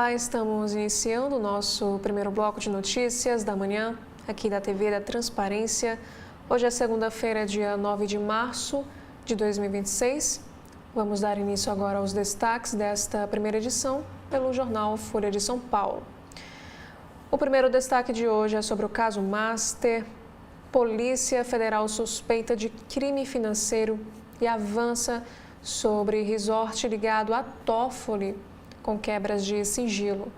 Olá, estamos iniciando o nosso primeiro bloco de notícias da manhã, aqui da TV da Transparência. Hoje é segunda-feira, dia 9 de março de 2026. Vamos dar início agora aos destaques desta primeira edição pelo jornal Folha de São Paulo. O primeiro destaque de hoje é sobre o caso Master. Polícia Federal suspeita de crime financeiro e avança sobre resort ligado a Toffoli, com quebras de sigilo.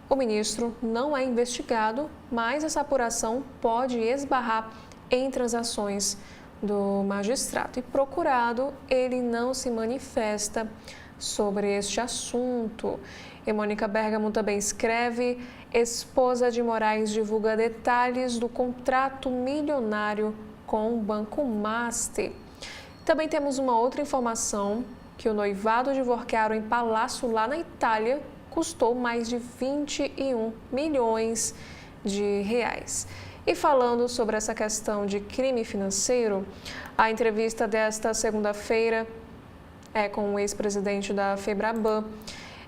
O ministro não é investigado, mas essa apuração pode esbarrar em transações do magistrado. E procurado, ele não se manifesta sobre este assunto. E Mônica Bergamo também escreve: esposa de Moraes divulga detalhes do contrato milionário com o Banco Master. Também temos uma outra informação, que o noivado de Vorcaro em Palácio, lá na Itália, custou mais de 21 milhões de reais. E falando sobre essa questão de crime financeiro, a entrevista desta segunda-feira é com o ex-presidente da FEBRABAN.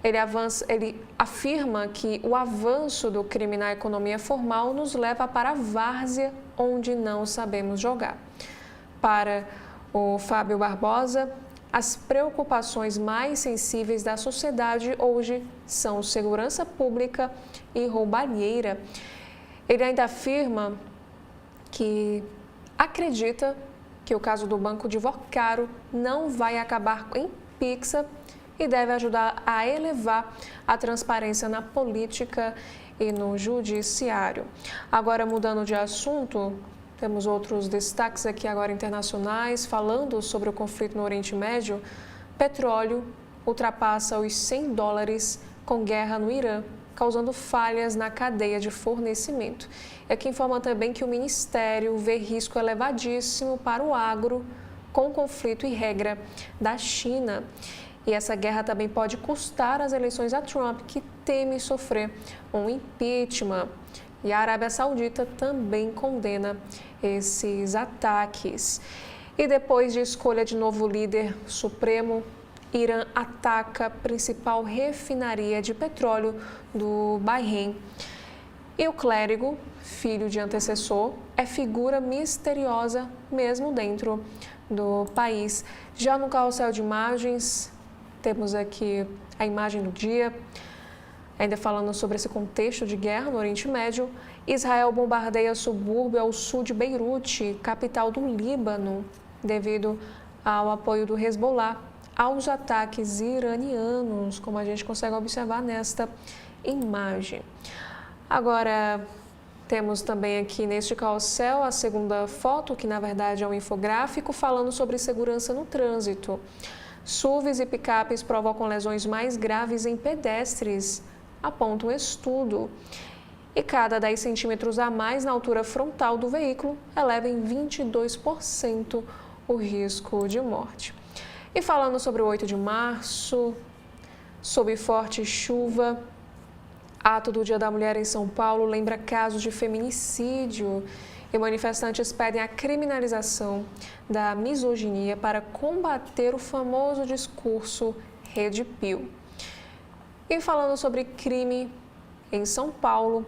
Ele afirma que o avanço do crime na economia formal nos leva para a várzea, onde não sabemos jogar. Para o Fábio Barbosa, as preocupações mais sensíveis da sociedade hoje são segurança pública e roubalheira. Ele ainda afirma que acredita que o caso do Banco de Vorcaro não vai acabar em pizza e deve ajudar a elevar a transparência na política e no judiciário. Agora, mudando de assunto, temos outros destaques aqui agora internacionais, falando sobre o conflito no Oriente Médio. Petróleo ultrapassa os $100 com guerra no Irã, causando falhas na cadeia de fornecimento. E aqui informa também que o Ministério vê risco elevadíssimo para o agro com o conflito e regra da China. E essa guerra também pode custar as eleições a Trump, que teme sofrer um impeachment. E a Arábia Saudita também condena esses ataques. E depois de escolha de novo líder supremo, Irã ataca a principal refinaria de petróleo do Bahrein. E o clérigo, filho de antecessor, é figura misteriosa mesmo dentro do país. Já no carrossel de imagens, temos aqui a imagem do dia. Ainda falando sobre esse contexto de guerra no Oriente Médio, Israel bombardeia subúrbio ao sul de Beirute, capital do Líbano, devido ao apoio do Hezbollah aos ataques iranianos, como a gente consegue observar nesta imagem. Agora, temos também aqui neste carrossel a segunda foto, que na verdade é um infográfico, falando sobre segurança no trânsito. SUVs e picapes provocam lesões mais graves em pedestres, aponta um estudo. E cada 10 centímetros a mais na altura frontal do veículo eleva em 22% o risco de morte. E falando sobre o 8 de março, sob forte chuva, ato do Dia da Mulher em São Paulo lembra casos de feminicídio. E manifestantes pedem a criminalização da misoginia para combater o famoso discurso Rede Pio. E falando sobre crime em São Paulo,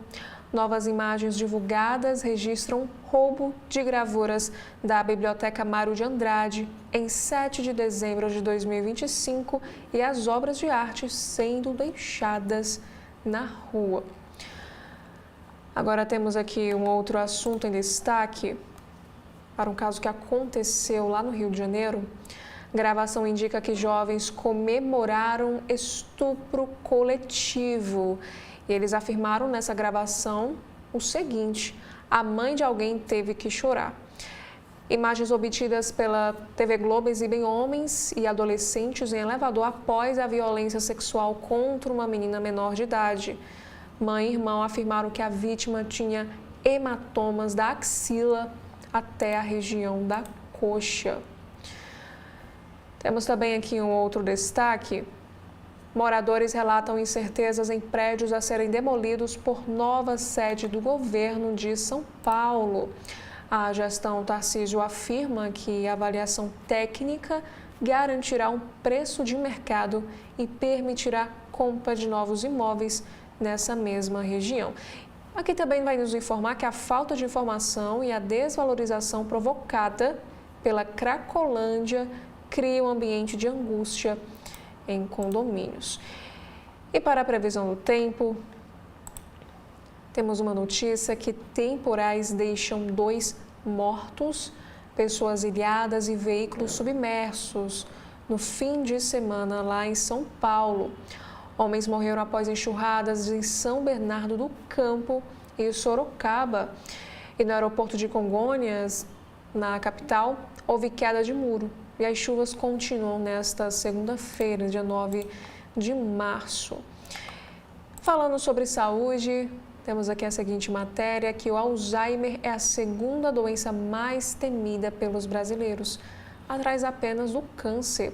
novas imagens divulgadas registram roubo de gravuras da Biblioteca Mário de Andrade em 7 de dezembro de 2025 e as obras de arte sendo deixadas na rua. Agora temos aqui um outro assunto em destaque para um caso que aconteceu lá no Rio de Janeiro. Gravação indica que jovens comemoraram estupro coletivo. E eles afirmaram nessa gravação o seguinte: a mãe de alguém teve que chorar. Imagens obtidas pela TV Globo exibem homens e adolescentes em elevador após a violência sexual contra uma menina menor de idade. Mãe e irmão afirmaram que a vítima tinha hematomas da axila até a região da coxa. Temos também aqui um outro destaque. Moradores relatam incertezas em prédios a serem demolidos por nova sede do governo de São Paulo. A gestão Tarcísio afirma que a avaliação técnica garantirá um preço de mercado e permitirá compra de novos imóveis nessa mesma região. Aqui também vai nos informar que a falta de informação e a desvalorização provocada pela Cracolândia cria um ambiente de angústia em condomínios. E para a previsão do tempo, temos uma notícia que temporais deixam 2 mortos, pessoas ilhadas e veículos submersos no fim de semana lá em São Paulo. Homens morreram após enxurradas em São Bernardo do Campo e Sorocaba. E no aeroporto de Congonhas, na capital, houve queda de muro. E as chuvas continuam nesta segunda-feira, dia 9 de março. Falando sobre saúde, temos aqui a seguinte matéria, que o Alzheimer é a segunda doença mais temida pelos brasileiros, atrás apenas do câncer.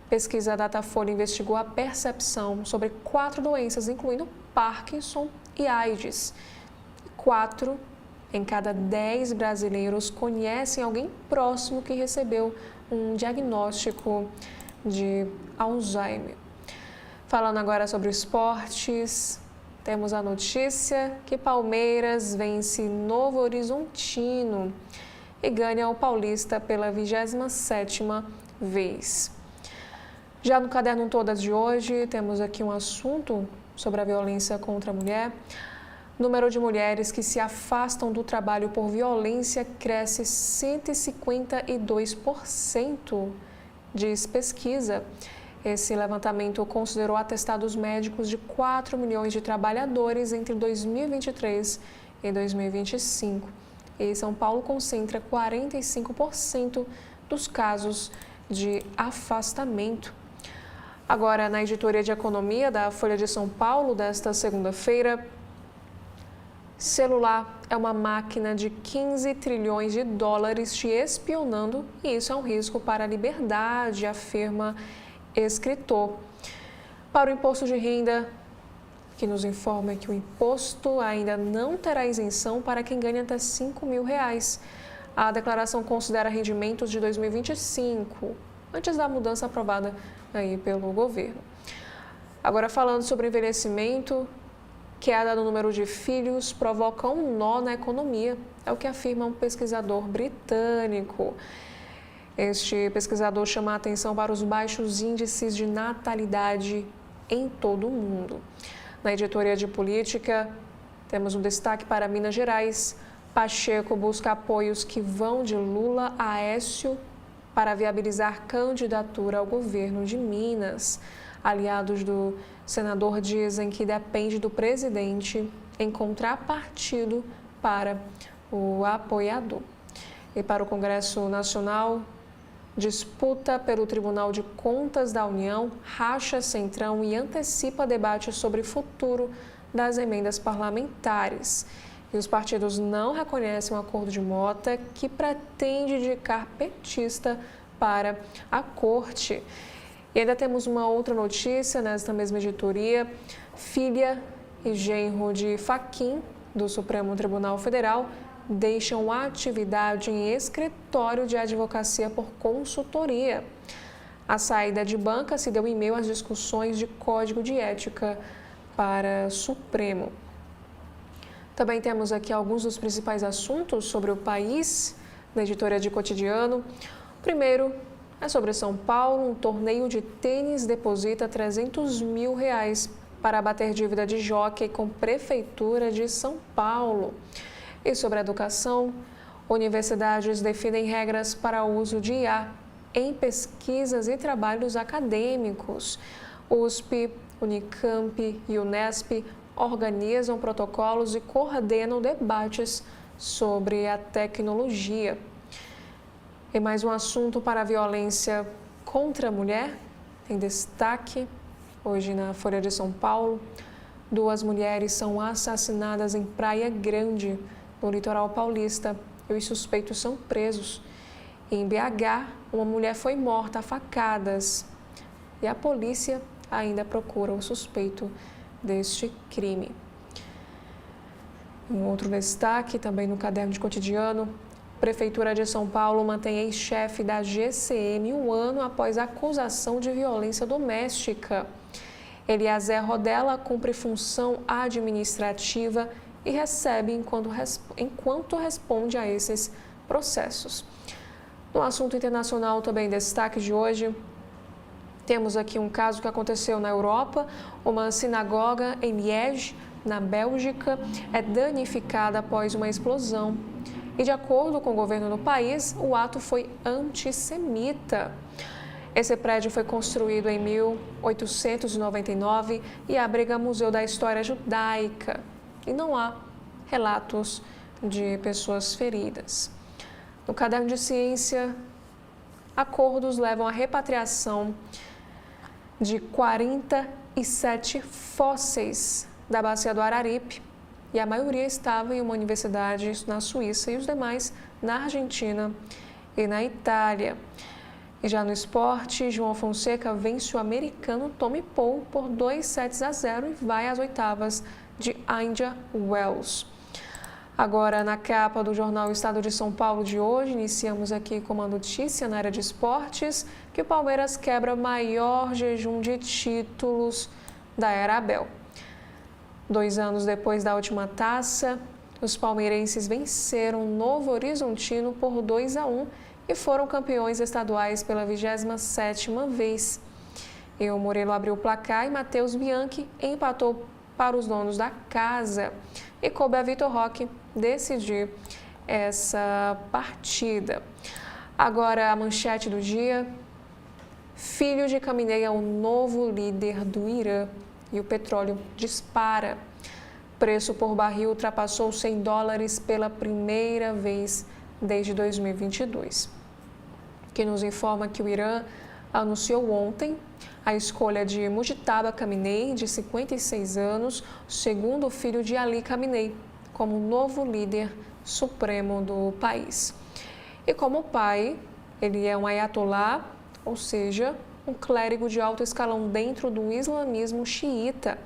Pesquisa Datafolha investigou a percepção sobre 4 doenças, incluindo Parkinson e AIDS. 4 em cada 10 brasileiros conhecem alguém próximo que recebeu um diagnóstico de Alzheimer. Falando agora sobre esportes, temos a notícia que Palmeiras vence Novo Horizontino e ganha o Paulista pela 27ª vez. Já no Caderno Todas de hoje, temos aqui um assunto sobre a violência contra a mulher. O número de mulheres que se afastam do trabalho por violência cresce 152%, diz pesquisa. Esse levantamento considerou atestados médicos de 4 milhões de trabalhadores entre 2023 e 2025. E São Paulo concentra 45% dos casos de afastamento. Agora, na editoria de economia da Folha de São Paulo, desta segunda-feira, celular é uma máquina de 15 trilhões de dólares te espionando e isso é um risco para a liberdade, afirma escritor. Para o imposto de renda, que nos informa que o imposto ainda não terá isenção para quem ganha até R$5.000. A declaração considera rendimentos de 2025, antes da mudança aprovada aí pelo governo. Agora, falando sobre envelhecimento, queda no número de filhos provoca um nó na economia, é o que afirma um pesquisador britânico. Este pesquisador chama a atenção para os baixos índices de natalidade em todo o mundo. Na editoria de política, temos um destaque para Minas Gerais. Pacheco busca apoios que vão de Lula a Aécio para viabilizar candidatura ao governo de Minas. Aliados do senador dizem que depende do presidente encontrar partido para o apoiador. E para o Congresso Nacional, disputa pelo Tribunal de Contas da União, racha Centrão e antecipa debate sobre o futuro das emendas parlamentares. E os partidos não reconhecem o acordo de Mota, que pretende indicar petista para a corte. E ainda temos uma outra notícia nesta mesma editoria. Filha e genro de Fachin, do Supremo Tribunal Federal, deixam atividade em escritório de advocacia por consultoria. A saída de banca se deu em meio às discussões de código de ética para Supremo. Também temos aqui alguns dos principais assuntos sobre o país, na editoria de Cotidiano. O primeiro é sobre São Paulo. Um torneio de tênis deposita R$300.000 para abater dívida de jockey com Prefeitura de São Paulo. E sobre a educação, universidades definem regras para o uso de IA em pesquisas e trabalhos acadêmicos. USP, Unicamp e Unesp organizam protocolos e coordenam debates sobre a tecnologia. E mais um assunto para a violência contra a mulher, em destaque hoje na Folha de São Paulo. 2 mulheres são assassinadas em Praia Grande, no litoral paulista, e os suspeitos são presos. Em BH, uma mulher foi morta a facadas e a polícia ainda procura o suspeito deste crime. Um outro destaque também no caderno de Cotidiano: Prefeitura de São Paulo mantém ex-chefe da GCM 1 ano após acusação de violência doméstica. Eliezer Rodella cumpre função administrativa e recebe enquanto responde a esses processos. No assunto internacional, também destaque de hoje, temos aqui um caso que aconteceu na Europa. Uma sinagoga em Liège, na Bélgica, é danificada após uma explosão. E, de acordo com o governo do país, o ato foi antissemita. Esse prédio foi construído em 1899 e abriga o Museu da História Judaica. E não há relatos de pessoas feridas. No caderno de ciência, acordos levam à repatriação de 47 fósseis da bacia do Araripe, e a maioria estava em uma universidade na Suíça e os demais na Argentina e na Itália. E já no esporte, João Fonseca vence o americano Tommy Paul por 2-0 e vai às oitavas de Indian Wells. Agora, na capa do jornal Estado de São Paulo de hoje, iniciamos aqui com uma notícia na área de esportes, que o Palmeiras quebra maior jejum de títulos da era Abel. 2 anos depois da última taça, os palmeirenses venceram o Novo Horizontino por 2-1 e foram campeões estaduais pela 27ª vez. E o Murilo abriu o placar e Matheus Bianchi empatou para os donos da casa. E coube a Vitor Roque decidir essa partida. Agora a manchete do dia: filho de Khamenei é o novo líder do Irã e o petróleo dispara. Preço por barril ultrapassou $100 pela primeira vez desde 2022. Que nos informa que o Irã anunciou ontem a escolha de Mujtaba Khamenei, de 56 anos, o segundo filho de Ali Khamenei, como novo líder supremo do país. E como pai, ele é um ayatolá, ou seja, um clérigo de alto escalão dentro do islamismo xiita.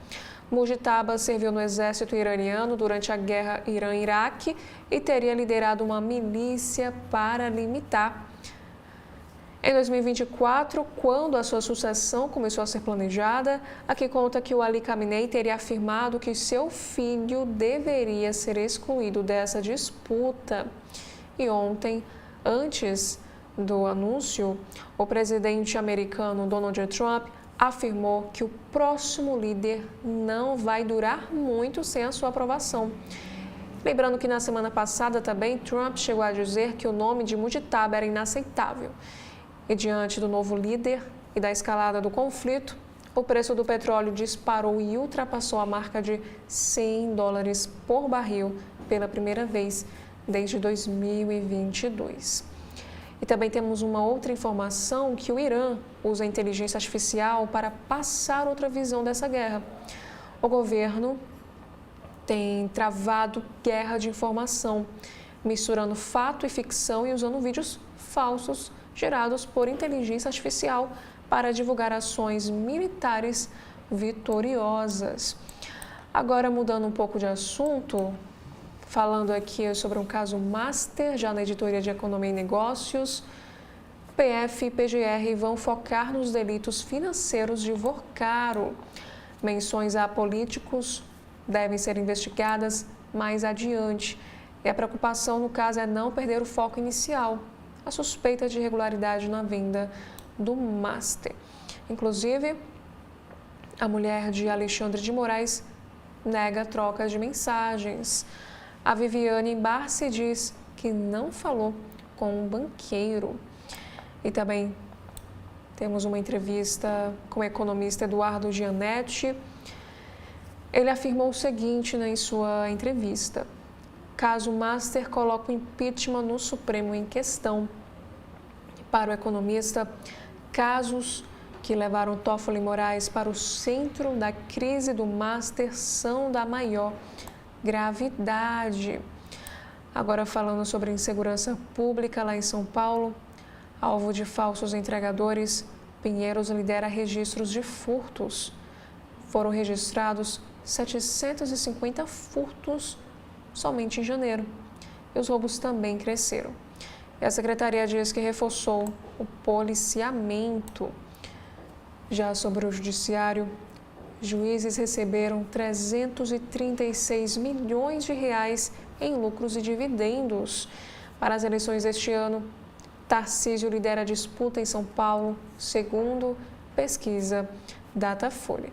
Mujtaba serviu no exército iraniano durante a guerra Irã-Iraque e teria liderado uma milícia paramilitar. Em 2024, quando a sua sucessão começou a ser planejada, aqui conta que o Ali Khamenei teria afirmado que seu filho deveria ser excluído dessa disputa. E ontem, antes do anúncio, o presidente americano Donald Trump afirmou que o próximo líder não vai durar muito sem a sua aprovação. Lembrando que na semana passada também, Trump chegou a dizer que o nome de Mujtaba era inaceitável. E diante do novo líder e da escalada do conflito, o preço do petróleo disparou e ultrapassou a marca de $100 por barril pela primeira vez desde 2022. E também temos uma outra informação, que o Irã usa a inteligência artificial para passar outra visão dessa guerra. O governo tem travado guerra de informação, misturando fato e ficção e usando vídeos falsos gerados por inteligência artificial para divulgar ações militares vitoriosas. Agora, mudando um pouco de assunto, falando aqui sobre um caso master, já na editoria de Economia e Negócios, PF e PGR vão focar nos delitos financeiros de Vorcaro. Menções a políticos devem ser investigadas mais adiante. E a preocupação, no caso, é não perder o foco inicial, a suspeita de irregularidade na venda do master. Inclusive, a mulher de Alexandre de Moraes nega trocas de mensagens. A Viviane Barsi diz que não falou com um banqueiro. E também temos uma entrevista com o economista Eduardo Gianetti. Ele afirmou o seguinte em sua entrevista: caso Master coloca o impeachment no Supremo em questão. Para o economista, casos que levaram Toffoli e Moraes para o centro da crise do Master são da maior gravidade. Agora, falando sobre insegurança pública lá em São Paulo, alvo de falsos entregadores, Pinheiros lidera registros de furtos. Foram registrados 750 furtos somente em janeiro. E os roubos também cresceram. E a secretaria diz que reforçou o policiamento. Já sobre o judiciário, juízes receberam 336 milhões de reais em lucros e dividendos. Para as eleições deste ano, Tarcísio lidera a disputa em São Paulo, segundo pesquisa Datafolha.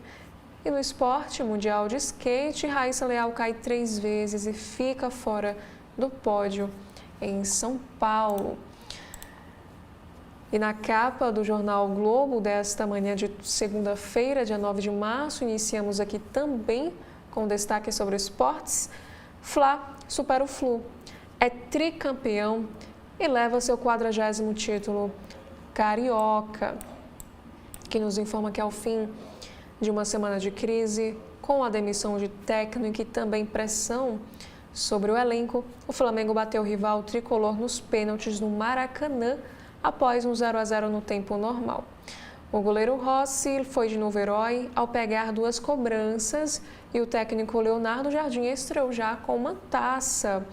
E no esporte mundial de skate, Raíssa Leal cai 3 vezes e fica fora do pódio em São Paulo. E na capa do jornal Globo desta manhã de segunda-feira, dia 9 de março, iniciamos aqui também com destaque sobre esportes. Fla supera o Flu, é tricampeão e leva seu 40º título carioca, que nos informa que ao fim de uma semana de crise, com a demissão de técnico e também pressão sobre o elenco, o Flamengo bateu o rival tricolor nos pênaltis no Maracanã após um 0-0 no tempo normal. O goleiro Rossi foi de novo herói ao pegar 2 cobranças e o técnico Leonardo Jardim estreou já com uma taça.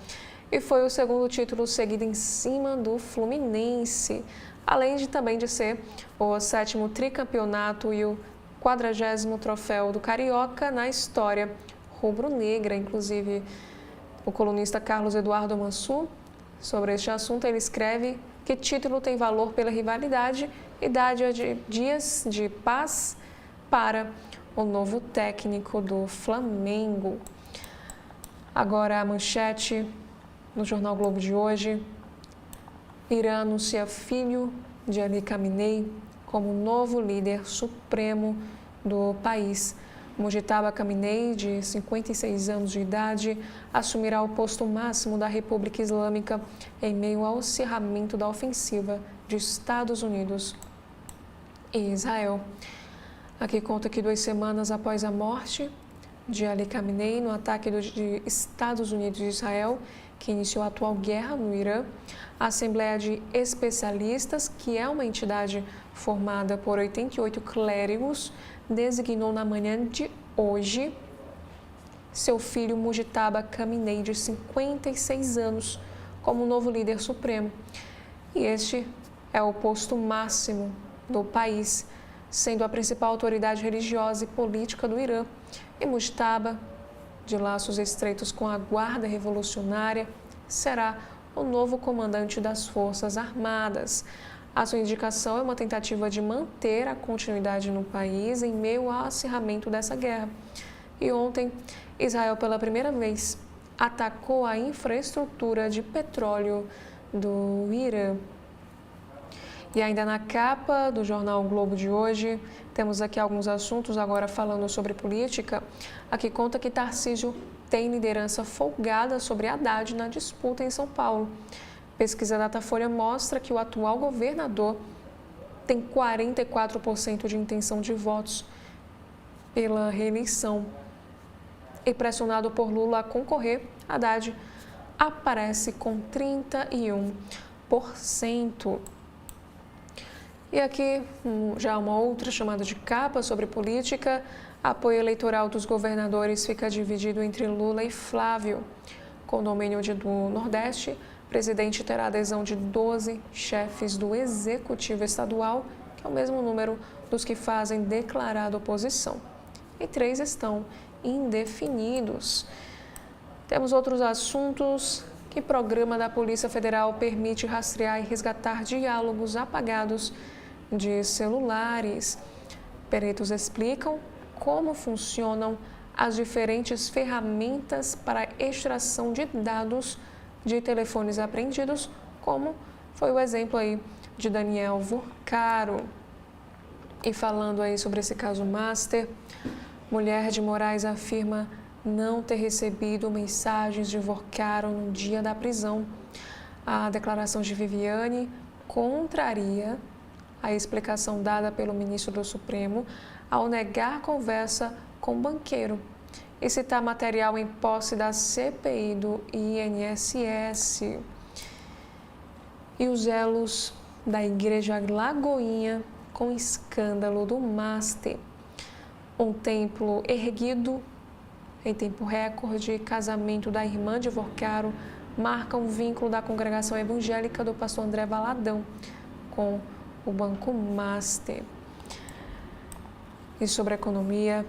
E foi o segundo título seguido em cima do Fluminense, além de também de ser o 7º tricampeonato e o 40º troféu do Carioca na história rubro-negra. Inclusive, o colunista Carlos Eduardo Mansur, sobre este assunto, ele escreve que título tem valor pela rivalidade e dá dias de paz para o novo técnico do Flamengo. Agora a manchete no Jornal Globo de hoje. Irã anuncia filho de Ali Khamenei como novo líder supremo do país. Mujtaba Khamenei, de 56 anos de idade, assumirá o posto máximo da República Islâmica em meio ao acirramento da ofensiva de Estados Unidos e Israel. Aqui conta que 2 semanas após a morte de Ali Khamenei no ataque de Estados Unidos e Israel, que iniciou a atual guerra no Irã, a Assembleia de Especialistas, que é uma entidade formada por 88 clérigos, designou na manhã de hoje seu filho Mujtaba Khamenei, de 56 anos, como novo líder supremo. E este é o posto máximo do país, sendo a principal autoridade religiosa e política do Irã. E Mujtaba, de laços estreitos com a Guarda Revolucionária, será o novo comandante das Forças Armadas. A sua indicação é uma tentativa de manter a continuidade no país em meio ao acirramento dessa guerra. E ontem, Israel, pela primeira vez, atacou a infraestrutura de petróleo do Irã. E ainda na capa do jornal o Globo de hoje, temos aqui alguns assuntos agora falando sobre política. Aqui conta que Tarcísio tem liderança folgada sobre Haddad na disputa em São Paulo. Pesquisa Datafolha mostra que o atual governador tem 44% de intenção de votos pela reeleição. E pressionado por Lula a concorrer, Haddad aparece com 31%. E aqui já uma outra chamada de capa sobre política. Apoio eleitoral dos governadores fica dividido entre Lula e Flávio. Com o domínio do Nordeste, o presidente terá adesão de 12 chefes do Executivo Estadual, que é o mesmo número dos que fazem declarada oposição. E 3 estão indefinidos. Temos outros assuntos. Que programa da Polícia Federal permite rastrear e resgatar diálogos apagados de celulares? Peritos explicam como funcionam as diferentes ferramentas para extração de dados de telefones apreendidos, como foi o exemplo aí de Daniel Vorcaro. E falando aí sobre esse caso Master, mulher de Moraes afirma não ter recebido mensagens de Vorcaro no dia da prisão. A declaração de Viviane contraria a explicação dada pelo ministro do Supremo ao negar conversa com banqueiro e citar material em posse da CPI do INSS. E os elos da Igreja Lagoinha com escândalo do Master. Um templo erguido em tempo recorde, casamento da irmã de Vorcaro, marca um vínculo da congregação evangélica do pastor André Valadão com o Banco Master. E sobre a economia,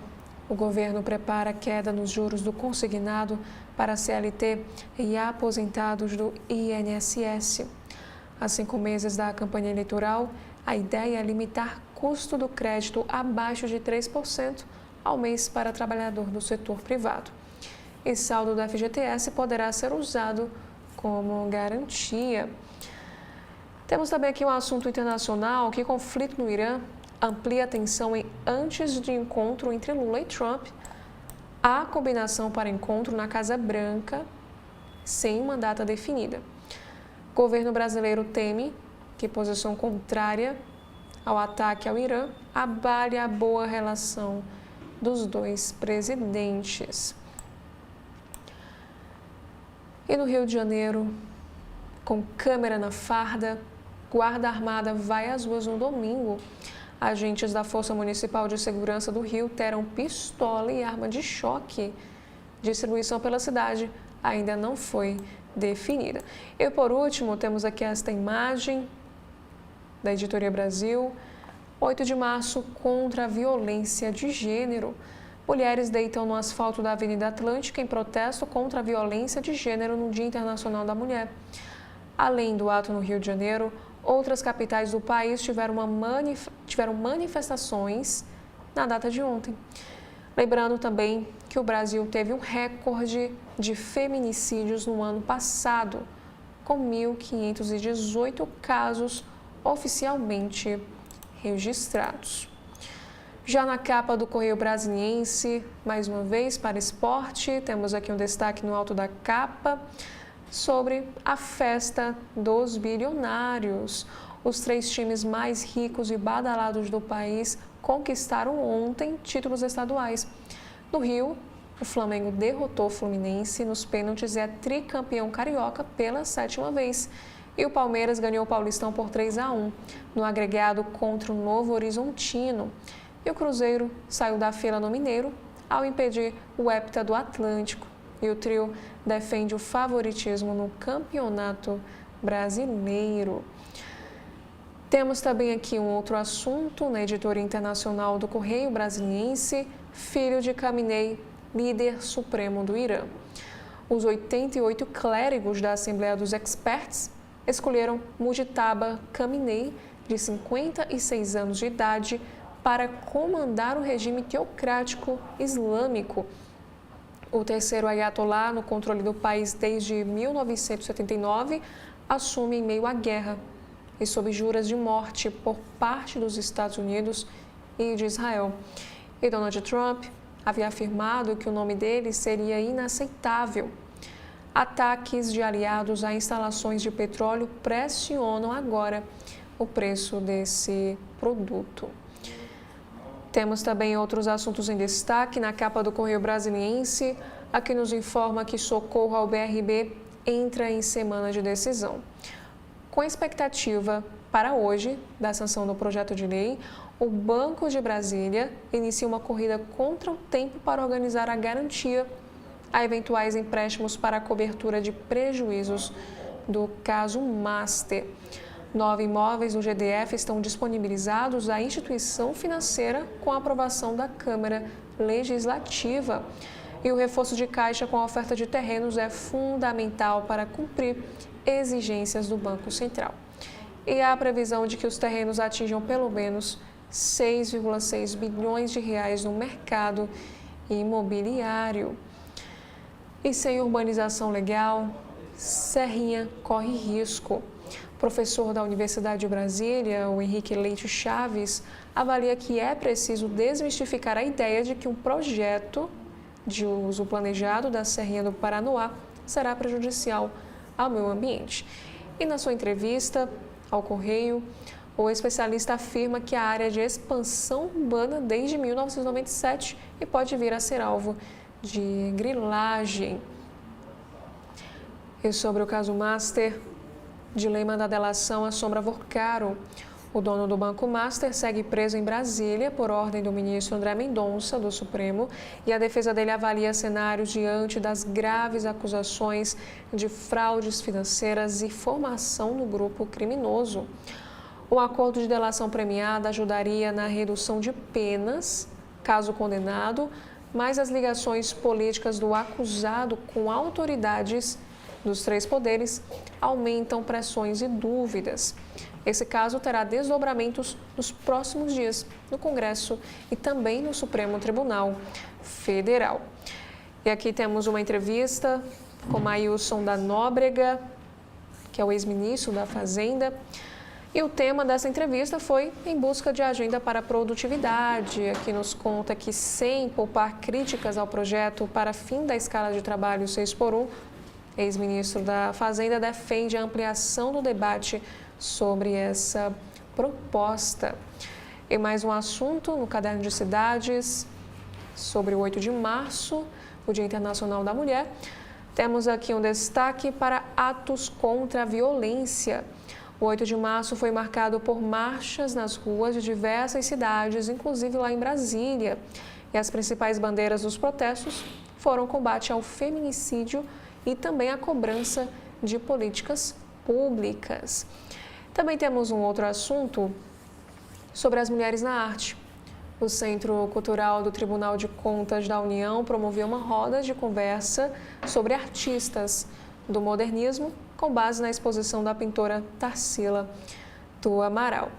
O governo prepara queda nos juros do consignado para CLT e aposentados do INSS. A 5 meses da campanha eleitoral, a ideia é limitar custo do crédito abaixo de 3% ao mês para trabalhador do setor privado. E saldo do FGTS poderá ser usado como garantia. Temos também aqui um assunto internacional que conflito no Irã amplia a tensão antes de encontro entre Lula e Trump. Há combinação para encontro na Casa Branca sem uma data definida. O governo brasileiro teme que posição contrária ao ataque ao Irã abale a boa relação dos dois presidentes. E no Rio de Janeiro, com câmera na farda, Guarda Armada vai às ruas no domingo. Agentes da Força Municipal de Segurança do Rio terão pistola e arma de choque. Distribuição pela cidade ainda não foi definida. E por último, temos aqui esta imagem da Editoria Brasil. 8 de março contra a violência de gênero. Mulheres deitam no asfalto da Avenida Atlântica em protesto contra a violência de gênero no Dia Internacional da Mulher. Além do ato no Rio de Janeiro, outras capitais do país tiveram manifestações na data de ontem. Lembrando também que o Brasil teve um recorde de feminicídios no ano passado, com 1.518 casos oficialmente registrados. Já na capa do Correio Brasiliense, mais uma vez para esporte, temos aqui um destaque no alto da capa sobre a festa dos bilionários. Os 3 times mais ricos e badalados do país conquistaram ontem títulos estaduais. No Rio, o Flamengo derrotou o Fluminense nos pênaltis e é tricampeão carioca pela 7ª vez. E o Palmeiras ganhou o Paulistão por 3-1 no agregado contra o Novo Horizontino. E o Cruzeiro saiu da fila no Mineiro ao impedir o hepta do Atlântico. E o trio defende o favoritismo no Campeonato Brasileiro. Temos também aqui um outro assunto na editoria internacional do Correio Brasiliense, filho de Khamenei, líder supremo do Irã. Os 88 clérigos da Assembleia dos Experts escolheram Mujtaba Khamenei, de 56 anos de idade, para comandar o regime teocrático islâmico. O terceiro ayatolá no controle do país desde 1979 assume em meio à guerra e sob juras de morte por parte dos Estados Unidos e de Israel. E Donald Trump havia afirmado que o nome dele seria inaceitável. Ataques de aliados a instalações de petróleo pressionam agora o preço desse produto. Temos também outros assuntos em destaque na capa do Correio Brasiliense, aqui nos informa que socorro ao BRB entra em semana de decisão. Com expectativa para hoje da sanção do projeto de lei, o Banco de Brasília inicia uma corrida contra o tempo para organizar a garantia a eventuais empréstimos para a cobertura de prejuízos do caso Master. 9 imóveis do GDF estão disponibilizados à instituição financeira com a aprovação da Câmara Legislativa. E o reforço de caixa com a oferta de terrenos é fundamental para cumprir exigências do Banco Central. E há a previsão de que os terrenos atinjam pelo menos 6,6 bilhões de reais no mercado imobiliário. E sem urbanização legal, Serrinha corre risco. O professor da Universidade de Brasília, o Henrique Leite Chaves, avalia que é preciso desmistificar a ideia de que um projeto de uso planejado da Serrinha do Paranoá será prejudicial ao meio ambiente. E na sua entrevista ao Correio, o especialista afirma que a área de expansão urbana desde 1997 e pode vir a ser alvo de grilagem. E sobre o caso Master, dilema da delação assombra Vocaro. O dono do Banco Master segue preso em Brasília por ordem do ministro André Mendonça, do Supremo, e a defesa dele avalia cenários diante das graves acusações de fraudes financeiras e formação no grupo criminoso. O acordo de delação premiada ajudaria na redução de penas, caso condenado, mas as ligações políticas do acusado com autoridades dos 3 poderes aumentam pressões e dúvidas. Esse caso terá desdobramentos nos próximos dias no Congresso e também no Supremo Tribunal Federal. E aqui temos uma entrevista com Maílson da Nóbrega, que é o ex-ministro da Fazenda. E o tema dessa entrevista foi em busca de agenda para a produtividade. Aqui nos conta que, sem poupar críticas ao projeto para fim da escala de trabalho 6x1, ex-ministro da Fazenda defende a ampliação do debate sobre essa proposta. E mais um assunto no Caderno de Cidades, sobre o 8 de março, o Dia Internacional da Mulher. Temos aqui um destaque para atos contra a violência. O 8 de março foi marcado por marchas nas ruas de diversas cidades, inclusive lá em Brasília. E as principais bandeiras dos protestos foram o combate ao feminicídio e também a cobrança de políticas públicas. Também temos um outro assunto sobre as mulheres na arte. O Centro Cultural do Tribunal de Contas da União promoveu uma roda de conversa sobre artistas do modernismo, com base na exposição da pintora Tarsila do Amaral.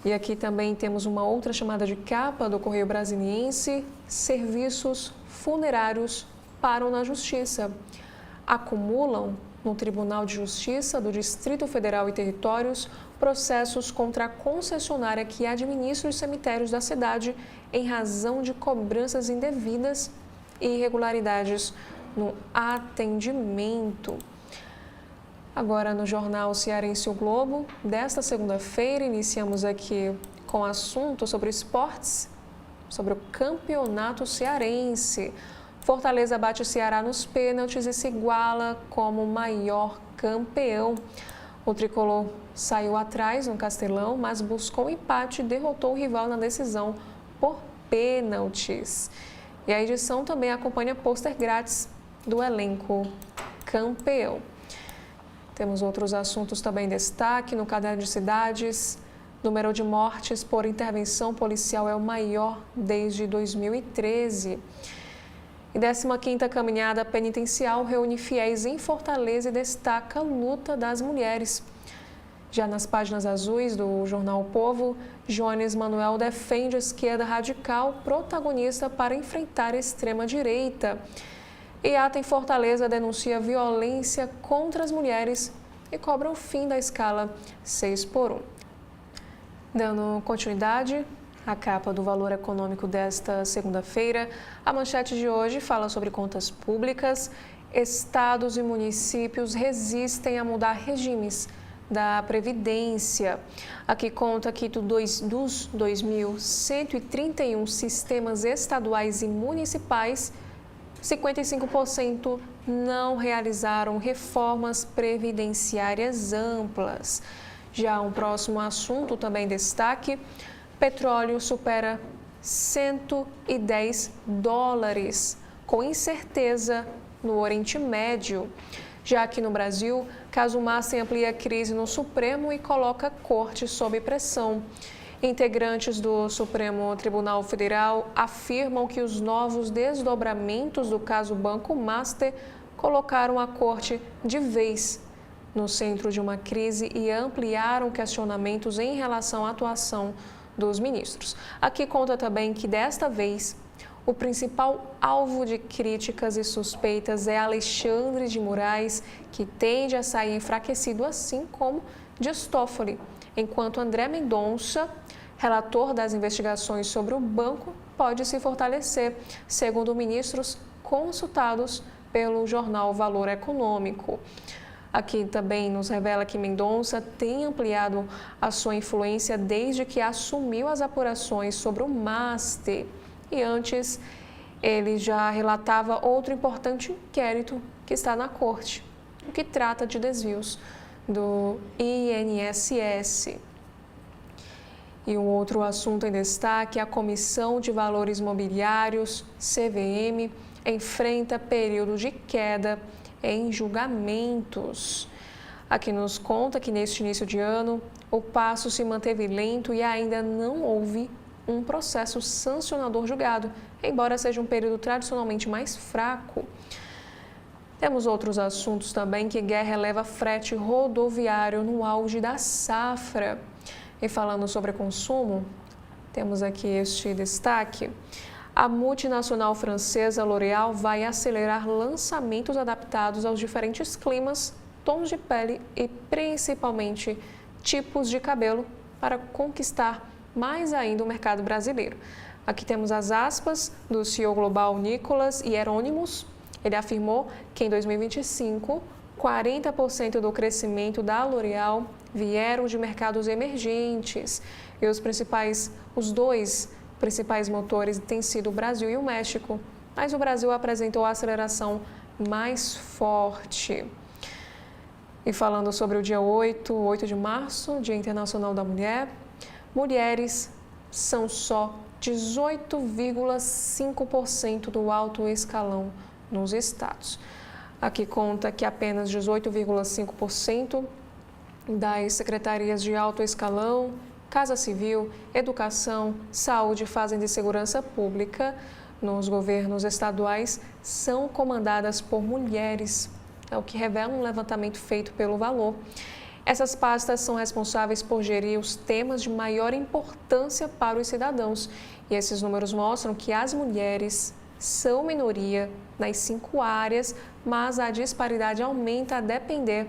E aqui também temos uma outra chamada de capa do Correio Brasiliense: serviços funerários param na Justiça. Acumulam no Tribunal de Justiça do Distrito Federal e Territórios processos contra a concessionária que administra os cemitérios da cidade em razão de cobranças indevidas e irregularidades no atendimento. Agora, no jornal Cearense O Globo, desta segunda-feira, iniciamos aqui com assunto sobre esportes, sobre o Campeonato Cearense. Fortaleza bate o Ceará nos pênaltis e se iguala como maior campeão. O tricolor saiu atrás no Castelão, mas buscou o empate e derrotou o rival na decisão por pênaltis. E a edição também acompanha pôster grátis do elenco campeão. Temos outros assuntos também em destaque no Caderno de Cidades. O número de mortes por intervenção policial é o maior desde 2013. E 15ª Caminhada Penitencial reúne fiéis em Fortaleza e destaca a luta das mulheres. Já nas páginas azuis do jornal O Povo, Jones Manuel defende a esquerda radical protagonista para enfrentar a extrema-direita. E ata em Fortaleza denuncia violência contra as mulheres e cobra o fim da escala 6x1. Dando continuidade à capa do Valor Econômico desta segunda-feira, a manchete de hoje fala sobre contas públicas. Estados e municípios resistem a mudar regimes da Previdência. Aqui conta que dos 2.131 sistemas estaduais e municipais, 55% não realizaram reformas previdenciárias amplas. Já um próximo assunto também destaque: petróleo supera $110, com incerteza no Oriente Médio. Já aqui no Brasil, caso Massa amplia a crise no Supremo e coloca a corte sob pressão. Integrantes do Supremo Tribunal Federal afirmam que os novos desdobramentos do caso Banco Master colocaram a corte de vez no centro de uma crise e ampliaram questionamentos em relação à atuação dos ministros. Aqui conta também que, desta vez, o principal alvo de críticas e suspeitas é Alexandre de Moraes, que tende a sair enfraquecido, assim como Dias Toffoli, enquanto André Mendonça, relator das investigações sobre o banco, pode se fortalecer, segundo ministros consultados pelo jornal Valor Econômico. Aqui também nos revela que Mendonça tem ampliado a sua influência desde que assumiu as apurações sobre o Master. E antes, ele já relatava outro importante inquérito que está na corte, o que trata de desvios do INSS. E um outro assunto em destaque: a Comissão de Valores Mobiliários, CVM, enfrenta período de queda em julgamentos. Aqui nos conta que neste início de ano, o passo se manteve lento e ainda não houve um processo sancionador julgado, embora seja um período tradicionalmente mais fraco. Temos outros assuntos também que Guerra eleva frete rodoviário no auge da safra. E falando sobre consumo, temos aqui este destaque. A multinacional francesa L'Oréal vai acelerar lançamentos adaptados aos diferentes climas, tons de pele e principalmente tipos de cabelo para conquistar mais ainda o mercado brasileiro. Aqui temos as aspas do CEO global Nicolas Hieronymus. Ele afirmou que em 2025, 40% do crescimento da L'Oréal vieram de mercados emergentes e os dois principais motores têm sido o Brasil e o México, mas o Brasil apresentou a aceleração mais forte. E falando sobre o dia 8 de março, Dia Internacional da Mulher, mulheres são só 18,5% do alto escalão nos estados. Aqui conta que apenas 18,5% das secretarias de alto escalão, Casa Civil, Educação, Saúde e Fazenda e Segurança Pública nos governos estaduais são comandadas por mulheres, é o que revela um levantamento feito pelo Valor. Essas pastas são responsáveis por gerir os temas de maior importância para os cidadãos e esses números mostram que as mulheres são minoria nas 5 áreas, mas a disparidade aumenta a depender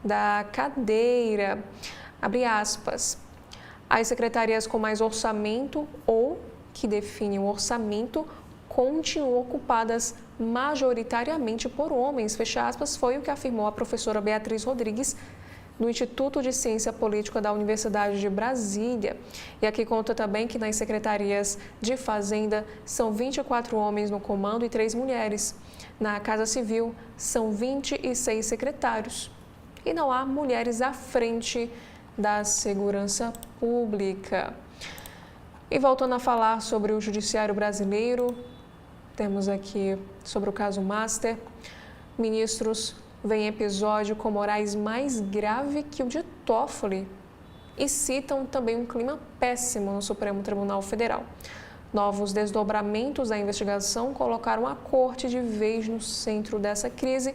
da cadeira. Abre aspas. As secretarias com mais orçamento ou que definem o orçamento continuam ocupadas majoritariamente por homens, fecha aspas, foi o que afirmou a professora Beatriz Rodrigues, do Instituto de Ciência Política da Universidade de Brasília. E aqui conta também que nas secretarias de Fazenda são 24 homens no comando e 3 mulheres. Na Casa Civil são 26 secretários. E não há mulheres à frente da segurança pública. E voltando a falar sobre o judiciário brasileiro, temos aqui sobre o caso Master. Ministros veem episódio com Moraes mais grave que o de Toffoli e citam também um clima péssimo no Supremo Tribunal Federal. Novos desdobramentos da investigação colocaram a corte de vez no centro dessa crise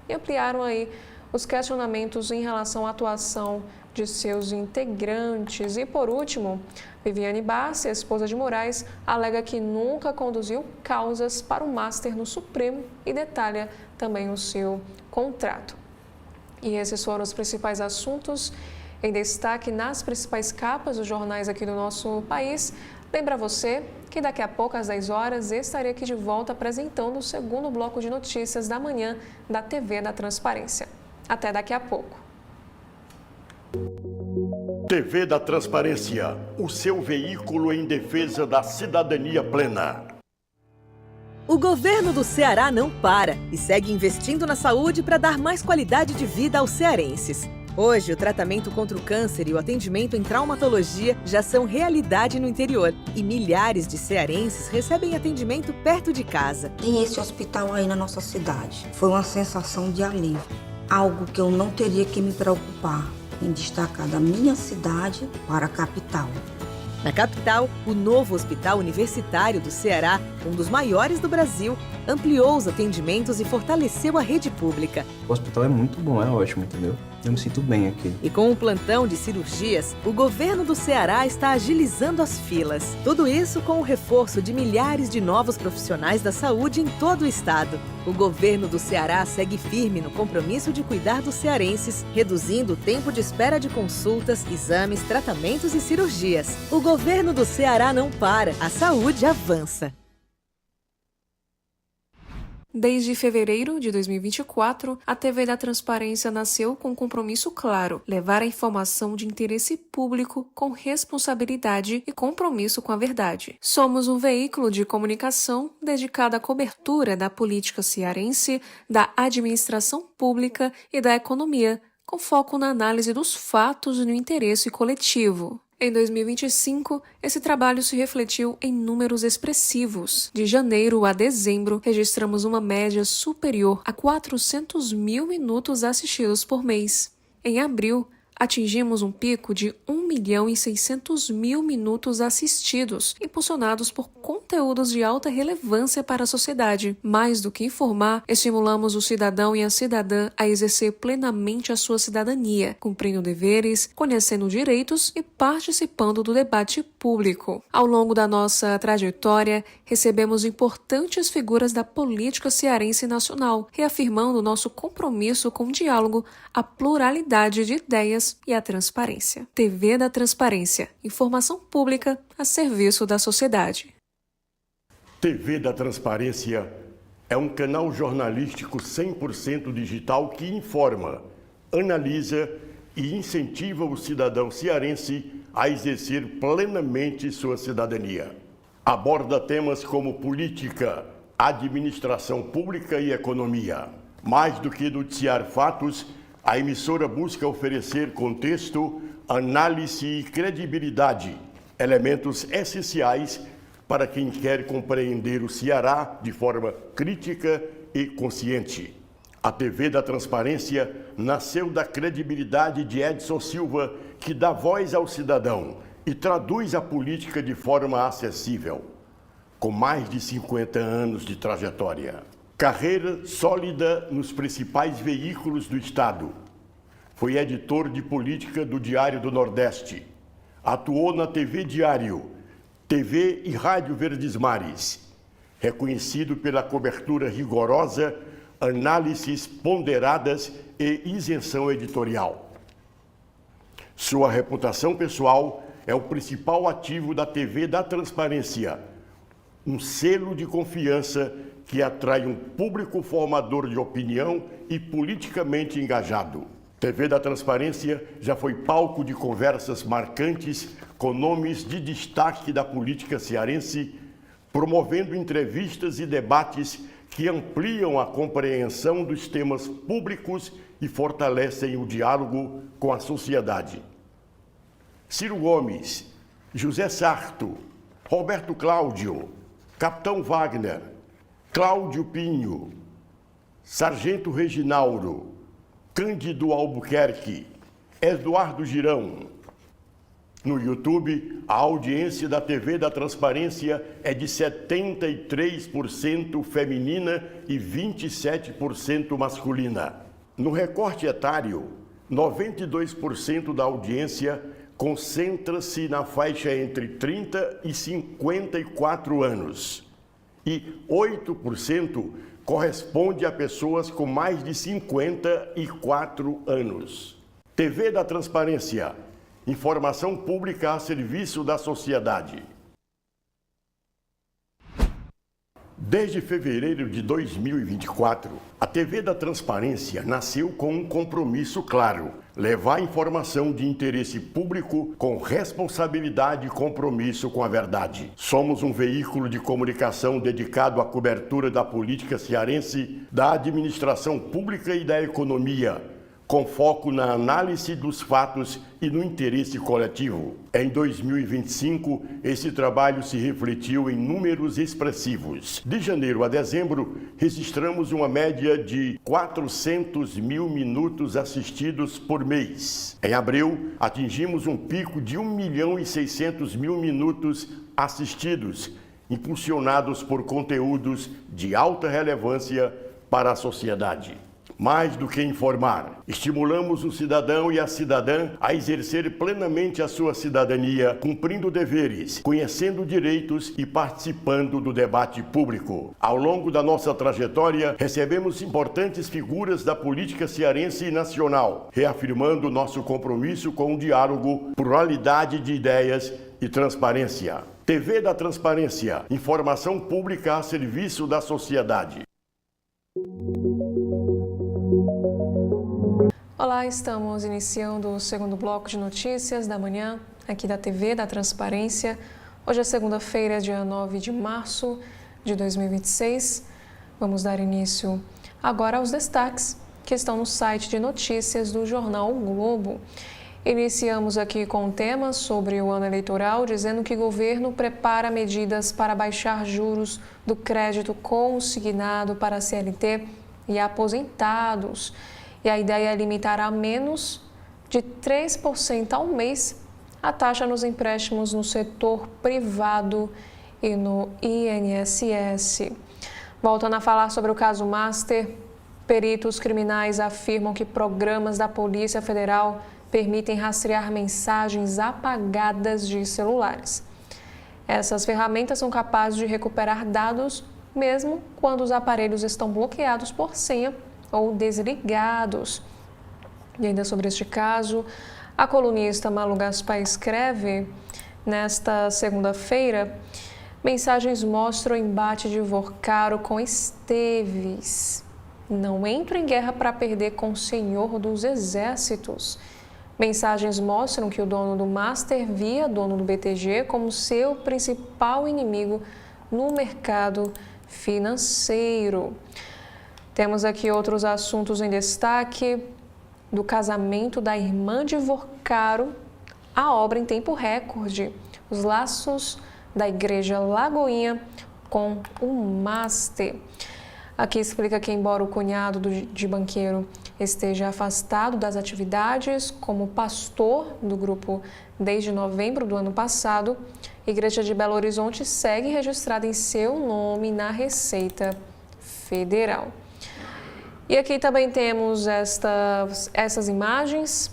e ampliaram aí os questionamentos em relação à atuação de seus integrantes. E por último, Viviane Bassi, a esposa de Moraes, alega que nunca conduziu causas para o Master no Supremo e detalha também o seu contrato. E esses foram os principais assuntos em destaque nas principais capas dos jornais aqui do nosso país. Lembra você que daqui a pouco, às 10 horas, estarei aqui de volta apresentando o segundo bloco de notícias da manhã da TV da Transparência. Até daqui a pouco. TV da Transparência, o seu veículo em defesa da cidadania plena. O governo do Ceará não para e segue investindo na saúde para dar mais qualidade de vida aos cearenses. Hoje, o tratamento contra o câncer e o atendimento em traumatologia já são realidade no interior e milhares de cearenses recebem atendimento perto de casa. Tem esse hospital aí na nossa cidade. Foi uma sensação de alívio, algo que eu não teria que me preocupar em destacar da minha cidade para a capital. Na capital, o novo Hospital Universitário do Ceará, um dos maiores do Brasil, ampliou os atendimentos e fortaleceu a rede pública. O hospital é muito bom, é ótimo, entendeu? Eu me sinto bem aqui. E com um plantão de cirurgias, o governo do Ceará está agilizando as filas. Tudo isso com o reforço de milhares de novos profissionais da saúde em todo o estado. O governo do Ceará segue firme no compromisso de cuidar dos cearenses, reduzindo o tempo de espera de consultas, exames, tratamentos e cirurgias. O governo do Ceará não para, a saúde avança. Desde fevereiro de 2024, a TV da Transparência nasceu com um compromisso claro: levar a informação de interesse público com responsabilidade e compromisso com a verdade. Somos um veículo de comunicação dedicado à cobertura da política cearense, da administração pública e da economia, com foco na análise dos fatos e no interesse coletivo. Em 2025, esse trabalho se refletiu em números expressivos. De janeiro a dezembro, registramos uma média superior a 400 mil minutos assistidos por mês. Em abril, atingimos um pico de 1.600.000 minutos assistidos, impulsionados por conteúdos de alta relevância para a sociedade. Mais do que informar, estimulamos o cidadão e a cidadã a exercer plenamente a sua cidadania, cumprindo deveres, conhecendo direitos e participando do debate público. Ao longo da nossa trajetória, recebemos importantes figuras da política cearense e nacional, reafirmando nosso compromisso com o diálogo, a pluralidade de ideias e a transparência. TV da Transparência, informação pública a serviço da sociedade. TV da Transparência é um canal jornalístico 100% digital que informa, analisa e incentiva o cidadão cearense a exercer plenamente sua cidadania. Aborda temas como política, administração pública e economia. Mais do que noticiar fatos, a emissora busca oferecer contexto, análise e credibilidade, elementos essenciais para quem quer compreender o Ceará de forma crítica e consciente. A TV da Transparência nasceu da credibilidade de Edson Silva, que dá voz ao cidadão e traduz a política de forma acessível. Com mais de 50 anos de trajetória. Carreira sólida nos principais veículos do Estado. Foi editor de política do Diário do Nordeste. Atuou na TV Diário, TV e Rádio Verdes Mares. Reconhecido pela cobertura rigorosa, análises ponderadas e isenção editorial. Sua reputação pessoal é o principal ativo da TV da Transparência, um selo de confiança que atrai um público formador de opinião e politicamente engajado. TV da Transparência já foi palco de conversas marcantes com nomes de destaque da política cearense, promovendo entrevistas e debates que ampliam a compreensão dos temas públicos e fortalecem o diálogo com a sociedade. Ciro Gomes, José Sarto, Roberto Cláudio, Capitão Wagner, Cláudio Pinho, Sargento Reginaldo, Cândido Albuquerque, Eduardo Girão. No YouTube, a audiência da TV da Transparência é de 73% feminina e 27% masculina. No recorte etário, 92% da audiência concentra-se na faixa entre 30 e 54 anos e 8% corresponde a pessoas com mais de 54 anos. TV da Transparência, informação pública a serviço da sociedade. Desde fevereiro de 2024, a TV da Transparência nasceu com um compromisso claro: levar informação de interesse público com responsabilidade e compromisso com a verdade. Somos um veículo de comunicação dedicado à cobertura da política cearense, da administração pública e da economia, com foco na análise dos fatos e no interesse coletivo. Em 2025, esse trabalho se refletiu em números expressivos. De janeiro a dezembro, registramos uma média de 400.000 minutos assistidos por mês. Em abril, atingimos um pico de 1.600.000 minutos assistidos, impulsionados por conteúdos de alta relevância para a sociedade. Mais do que informar, estimulamos o cidadão e a cidadã a exercer plenamente a sua cidadania, cumprindo deveres, conhecendo direitos e participando do debate público. Ao longo da nossa trajetória, recebemos importantes figuras da política cearense e nacional, reafirmando nosso compromisso com o diálogo, pluralidade de ideias e transparência. TV da Transparência, informação pública a serviço da sociedade. Olá, estamos iniciando o segundo bloco de notícias da manhã, aqui da TV da Transparência. Hoje é segunda-feira, dia 9 de março de 2026. Vamos dar início agora aos destaques que estão no site de notícias do jornal O Globo. Iniciamos aqui com um tema sobre o ano eleitoral, dizendo que o governo prepara medidas para baixar juros do crédito consignado para CLT e aposentados. E a ideia é limitar a menos de 3% ao mês a taxa nos empréstimos no setor privado e no INSS. Voltando a falar sobre o caso Master, peritos criminais afirmam que programas da Polícia Federal permitem rastrear mensagens apagadas de celulares. Essas ferramentas são capazes de recuperar dados mesmo quando os aparelhos estão bloqueados por senha ou desligados. E ainda sobre este caso, a colunista Malu Gaspar escreve nesta segunda-feira: mensagens mostram o embate de Vorcaro com Esteves. Não entro em guerra para perder com o senhor dos exércitos. Mensagens mostram que o dono do Master via dono do BTG como seu principal inimigo no mercado financeiro. Temos aqui outros assuntos em destaque: do casamento da irmã de Vorcaro, a obra em tempo recorde, os laços da Igreja Lagoinha com o Master. Aqui explica que, embora o cunhado de banqueiro esteja afastado das atividades como pastor do grupo desde novembro do ano passado, a Igreja de Belo Horizonte segue registrada em seu nome na Receita Federal. E aqui também temos essas imagens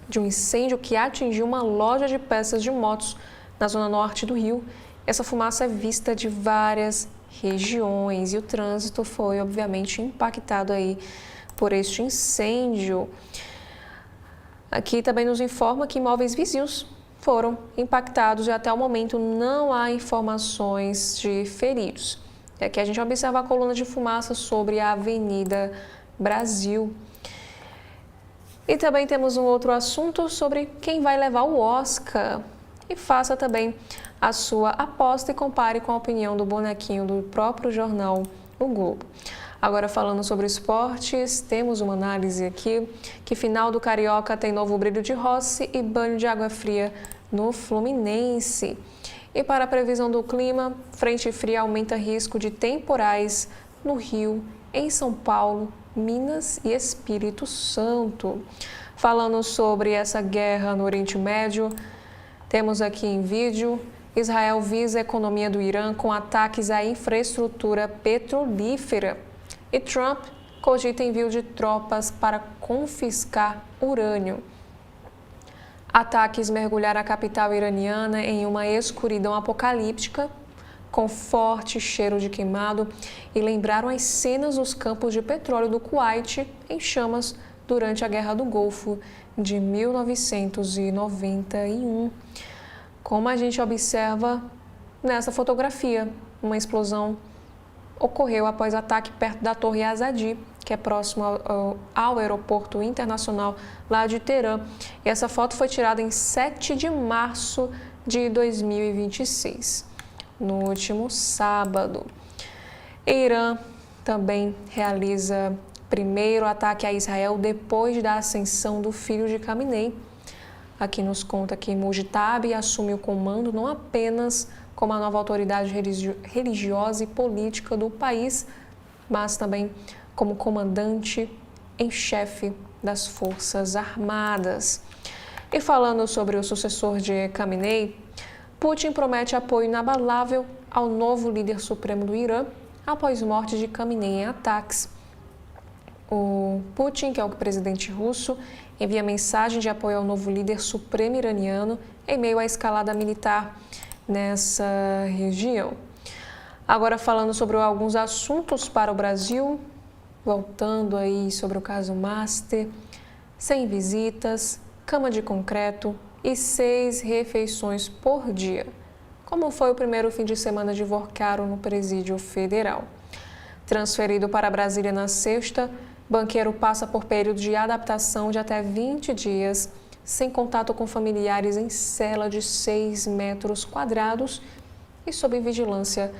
de um incêndio que atingiu uma loja de peças de motos na zona norte do Rio. Essa fumaça é vista de várias regiões e o trânsito foi, obviamente, impactado aí por este incêndio. Aqui também nos informa que imóveis vizinhos foram impactados e até o momento não há informações de feridos. E aqui a gente observa a coluna de fumaça sobre a Avenida Brasil. E também temos um outro assunto sobre quem vai levar o Oscar. E faça também a sua aposta e compare com a opinião do bonequinho do próprio jornal O Globo. Agora, falando sobre esportes, temos uma análise aqui que final do Carioca tem novo brilho de Rossi e banho de água fria no Fluminense. E para a previsão do clima, frente fria aumenta risco de temporais no Rio, em São Paulo, Minas e Espírito Santo. Falando sobre essa guerra no Oriente Médio, temos aqui em vídeo: Israel visa a economia do Irã com ataques à infraestrutura petrolífera. E Trump cogita envio de tropas para confiscar urânio. Ataques mergulharam a capital iraniana em uma escuridão apocalíptica, com forte cheiro de queimado, e lembraram as cenas dos campos de petróleo do Kuwait em chamas durante a Guerra do Golfo de 1991. Como a gente observa nessa fotografia, uma explosão ocorreu após ataque perto da Torre Azadi, que é próximo ao aeroporto internacional lá de Teherã. E essa foto foi tirada em 7 de março de 2026, no último sábado. Irã também realiza primeiro ataque a Israel depois da ascensão do filho de Khamenei. Aqui nos conta que Mujtabi assume o comando não apenas como a nova autoridade religiosa e política do país, mas também como comandante em chefe das Forças Armadas. E falando sobre o sucessor de Khamenei, Putin promete apoio inabalável ao novo líder supremo do Irã após morte de Khamenei em ataques. O Putin, que é o presidente russo, envia mensagem de apoio ao novo líder supremo iraniano em meio à escalada militar nessa região. Agora, falando sobre alguns assuntos para o Brasil, voltando aí sobre o caso Master: 100 visitas, cama de concreto e 6 refeições por dia. Como foi o primeiro fim de semana de Vorcaro no Presídio Federal. Transferido para Brasília na sexta, banqueiro passa por período de adaptação de até 20 dias, sem contato com familiares, em cela de 6 metros quadrados e sob vigilância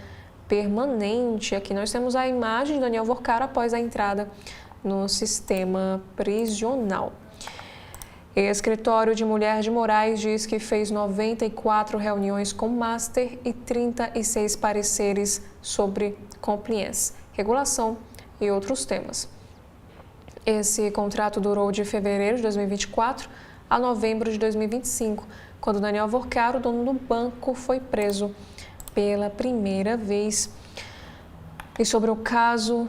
permanente. Aqui nós temos a imagem de Daniel Vorcaro após a entrada no sistema prisional. O escritório de Mulher de Moraes diz que fez 94 reuniões com Master e 36 pareceres sobre compliance, regulação e outros temas. Esse contrato durou de fevereiro de 2024 a novembro de 2025, quando Daniel Vorcaro, dono do banco, foi preso pela primeira vez. E sobre o caso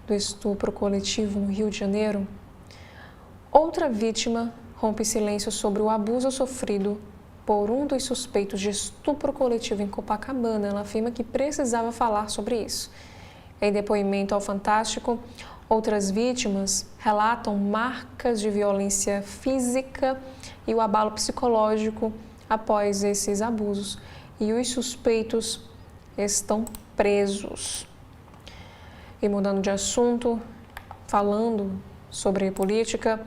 do estupro coletivo no Rio de Janeiro, outra vítima rompe silêncio sobre o abuso sofrido por um dos suspeitos de estupro coletivo em Copacabana. Ela afirma que precisava falar sobre isso. Em depoimento ao Fantástico, outras vítimas relatam marcas de violência física e o abalo psicológico após esses abusos. E os suspeitos estão presos. E mudando de assunto, falando sobre política,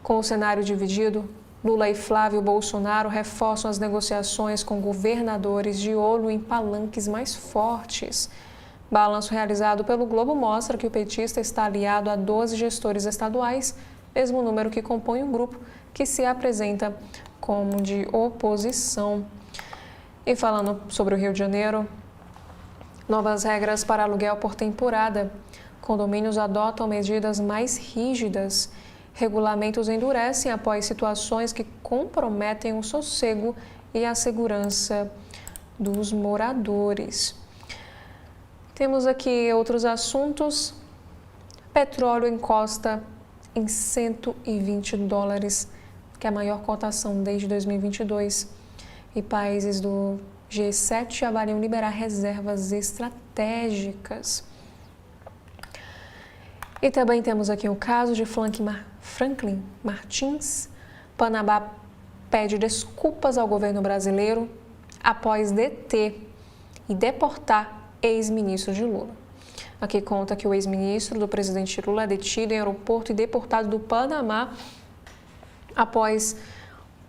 com o cenário dividido, Lula e Flávio Bolsonaro reforçam as negociações com governadores de olho em palanques mais fortes. Balanço realizado pelo Globo mostra que o petista está aliado a 12 gestores estaduais, mesmo número que compõe um grupo que se apresenta como de oposição. E falando sobre o Rio de Janeiro, novas regras para aluguel por temporada. Condomínios adotam medidas mais rígidas. Regulamentos endurecem após situações que comprometem o sossego e a segurança dos moradores. Temos aqui outros assuntos. Petróleo encosta em $120, que é a maior cotação desde 2022. E países do G7 avaliam liberar reservas estratégicas. E também temos aqui o caso de Franklin Martins. Panamá pede desculpas ao governo brasileiro após deter e deportar ex-ministro de Lula. Aqui conta que o ex-ministro do presidente Lula é detido em aeroporto e deportado do Panamá após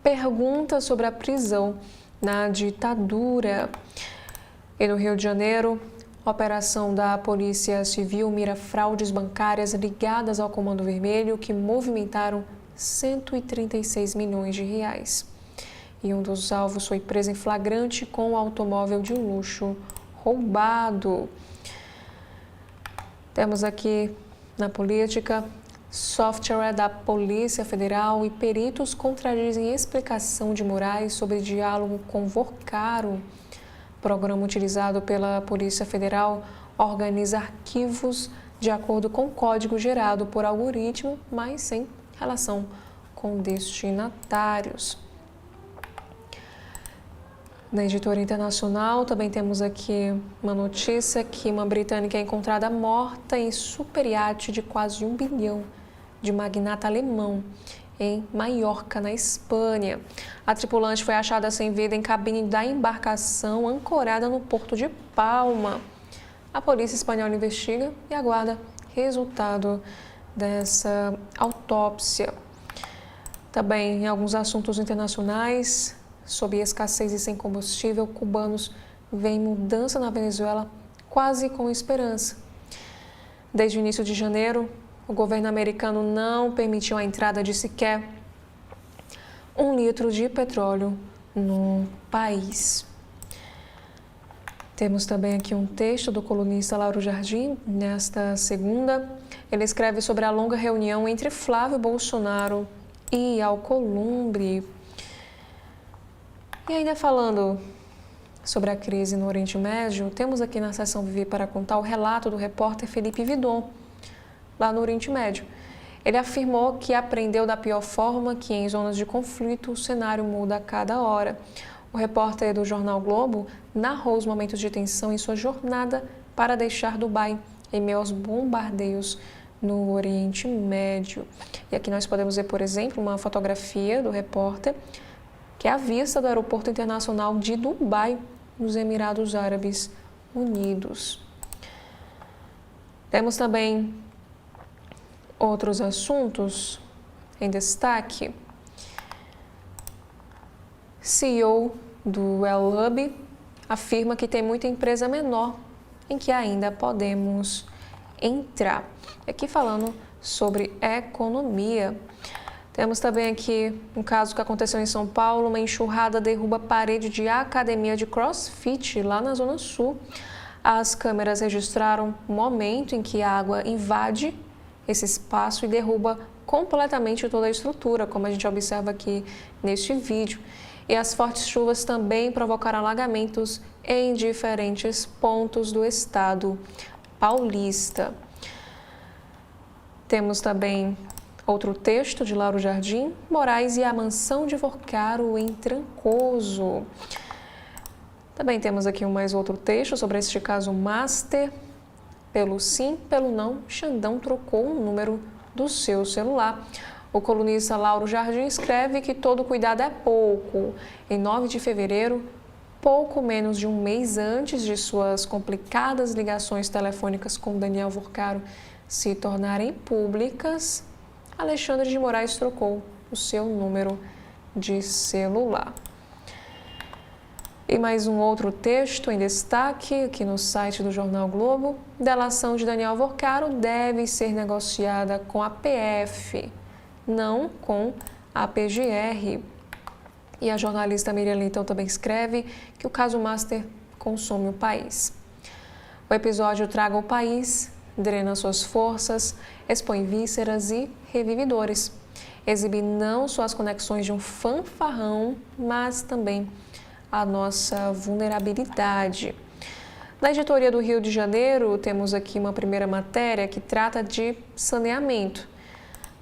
perguntas sobre a prisão na ditadura. E no Rio de Janeiro, a operação da Polícia Civil mira fraudes bancárias ligadas ao Comando Vermelho que movimentaram 136 milhões de reais. E um dos alvos foi preso em flagrante com um automóvel de luxo roubado. Temos aqui na política, software da Polícia Federal e peritos contradizem explicação de Moraes sobre diálogo com Vorcaro. Programa utilizado pela Polícia Federal organiza arquivos de acordo com código gerado por algoritmo, mas sem relação com destinatários. Na editora internacional, também temos aqui uma notícia que uma britânica é encontrada morta em superiate de quase 1 bilhão de magnata alemão em Maiorca, na Espanha. A tripulante foi achada sem vida em cabine da embarcação ancorada no porto de Palma. A polícia espanhola investiga e aguarda resultado dessa autópsia. Também em alguns assuntos internacionais, sob escassez e sem combustível, cubanos veem mudança na Venezuela quase com esperança. Desde o início de janeiro, o governo americano não permitiu a entrada de sequer 1 litro de petróleo no país. Temos também aqui um texto do colunista Lauro Jardim, nesta segunda. Ele escreve sobre a longa reunião entre Flávio Bolsonaro e Alcolumbre. E ainda falando sobre a crise no Oriente Médio, temos aqui na seção Viver para contar o relato do repórter Felipe Vidon, lá no Oriente Médio. Ele afirmou que aprendeu da pior forma que em zonas de conflito o cenário muda a cada hora. O repórter do jornal Globo narrou os momentos de tensão em sua jornada para deixar Dubai em meio aos bombardeios no Oriente Médio. E aqui nós podemos ver, por exemplo, uma fotografia do repórter, que é a vista do aeroporto internacional de Dubai, nos Emirados Árabes Unidos. Temos também outros assuntos em destaque. CEO do El-Hub afirma que tem muita empresa menor em que ainda podemos entrar. Aqui falando sobre economia. Temos também aqui um caso que aconteceu em São Paulo, uma enxurrada derruba a parede de academia de CrossFit lá na Zona Sul. As câmeras registraram o momento em que a água invade esse espaço e derruba completamente toda a estrutura, como a gente observa aqui neste vídeo. E as fortes chuvas também provocaram alagamentos em diferentes pontos do estado paulista. Temos também outro texto de Lauro Jardim, Moraes e a mansão de Vorcaro em Trancoso. Também temos aqui mais outro texto sobre este caso Master. Pelo sim, pelo não, Xandão trocou o número do seu celular. O colunista Lauro Jardim escreve que todo cuidado é pouco. Em 9 de fevereiro, pouco menos de um mês antes de suas complicadas ligações telefônicas com Daniel Vorcaro se tornarem públicas, Alexandre de Moraes trocou o seu número de celular. E mais um outro texto em destaque aqui no site do Jornal Globo. Delação de Daniel Vorcaro deve ser negociada com a PF, não com a PGR. E a jornalista Miriam Leitão também escreve que o caso Master consome o país. O episódio traga o país, drena suas forças, expõe vísceras e revive dores. Exibe não só as conexões de um fanfarrão, mas também a nossa vulnerabilidade. Na editoria do Rio de Janeiro, temos aqui uma primeira matéria que trata de saneamento.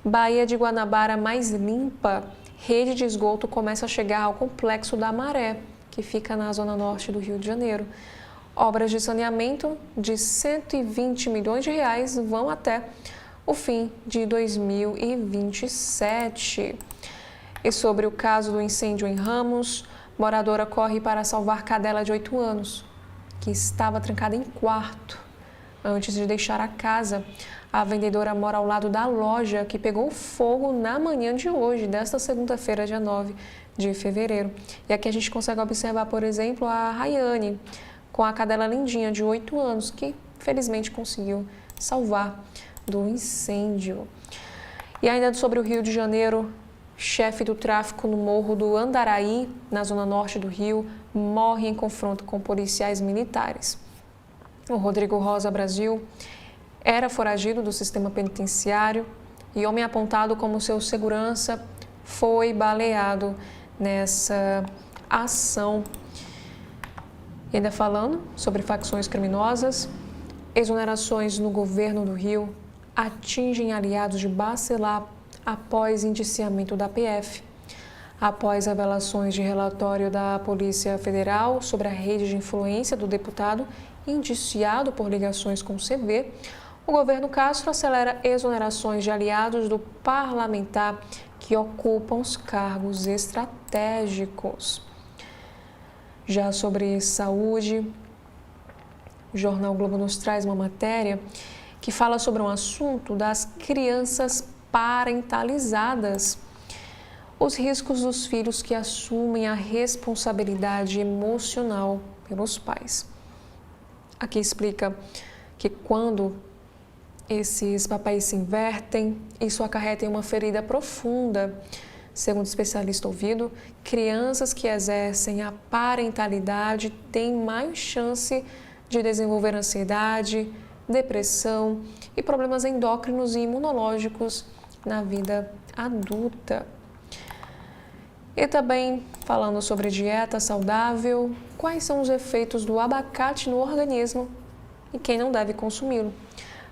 Baía de Guanabara mais limpa, rede de esgoto começa a chegar ao Complexo da Maré, que fica na zona norte do Rio de Janeiro. Obras de saneamento de 120 milhões de reais vão até o fim de 2027. E sobre o caso do incêndio em Ramos, moradora corre para salvar cadela de 8 anos, que estava trancada em quarto antes de deixar a casa. A vendedora mora ao lado da loja que pegou fogo na manhã de hoje, desta segunda-feira, dia 9 de fevereiro. E aqui a gente consegue observar, por exemplo, a Rayane, com a cadela lindinha de 8 anos, que felizmente conseguiu salvar do incêndio. E ainda sobre o Rio de Janeiro, chefe do tráfico no Morro do Andaraí, na zona norte do Rio, morre em confronto com policiais militares. O Rodrigo Rosa Brasil era foragido do sistema penitenciário e homem apontado como seu segurança foi baleado nessa ação. E ainda falando sobre facções criminosas, exonerações no governo do Rio atingem aliados de Bacelar após indiciamento da PF. Após revelações de relatório da Polícia Federal sobre a rede de influência do deputado indiciado por ligações com o CV, o governo Castro acelera exonerações de aliados do parlamentar que ocupam os cargos estratégicos. Já sobre saúde, o Jornal Globo nos traz uma matéria que fala sobre um assunto das crianças parentalizadas, os riscos dos filhos que assumem a responsabilidade emocional pelos pais. Aqui explica que quando esses papéis se invertem, isso acarreta em uma ferida profunda. Segundo o especialista ouvido, crianças que exercem a parentalidade têm mais chance de desenvolver ansiedade, depressão e problemas endócrinos e imunológicos na vida adulta. E também falando sobre dieta saudável, quais são os efeitos do abacate no organismo e quem não deve consumi-lo.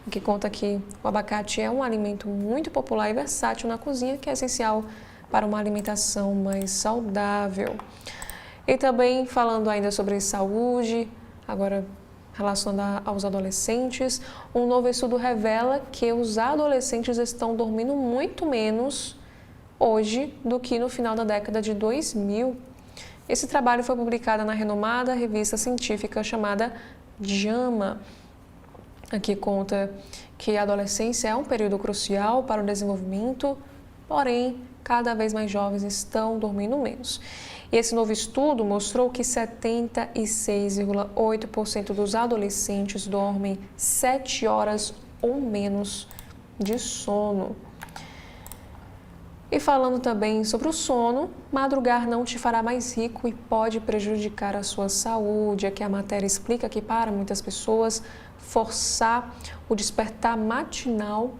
Aqui conta que o abacate é um alimento muito popular e versátil na cozinha, que é essencial para uma alimentação mais saudável. E também falando ainda sobre saúde, agora relacionada aos adolescentes, um novo estudo revela que os adolescentes estão dormindo muito menos hoje do que no final da década de 2000. Esse trabalho foi publicado na renomada revista científica chamada JAMA. Aqui conta que a adolescência é um período crucial para o desenvolvimento, porém, cada vez mais jovens estão dormindo menos. E esse novo estudo mostrou que 76,8% dos adolescentes dormem 7 horas ou menos de sono. E falando também sobre o sono, madrugar não te fará mais rico e pode prejudicar a sua saúde. Aqui a matéria explica que para muitas pessoas, forçar o despertar matinal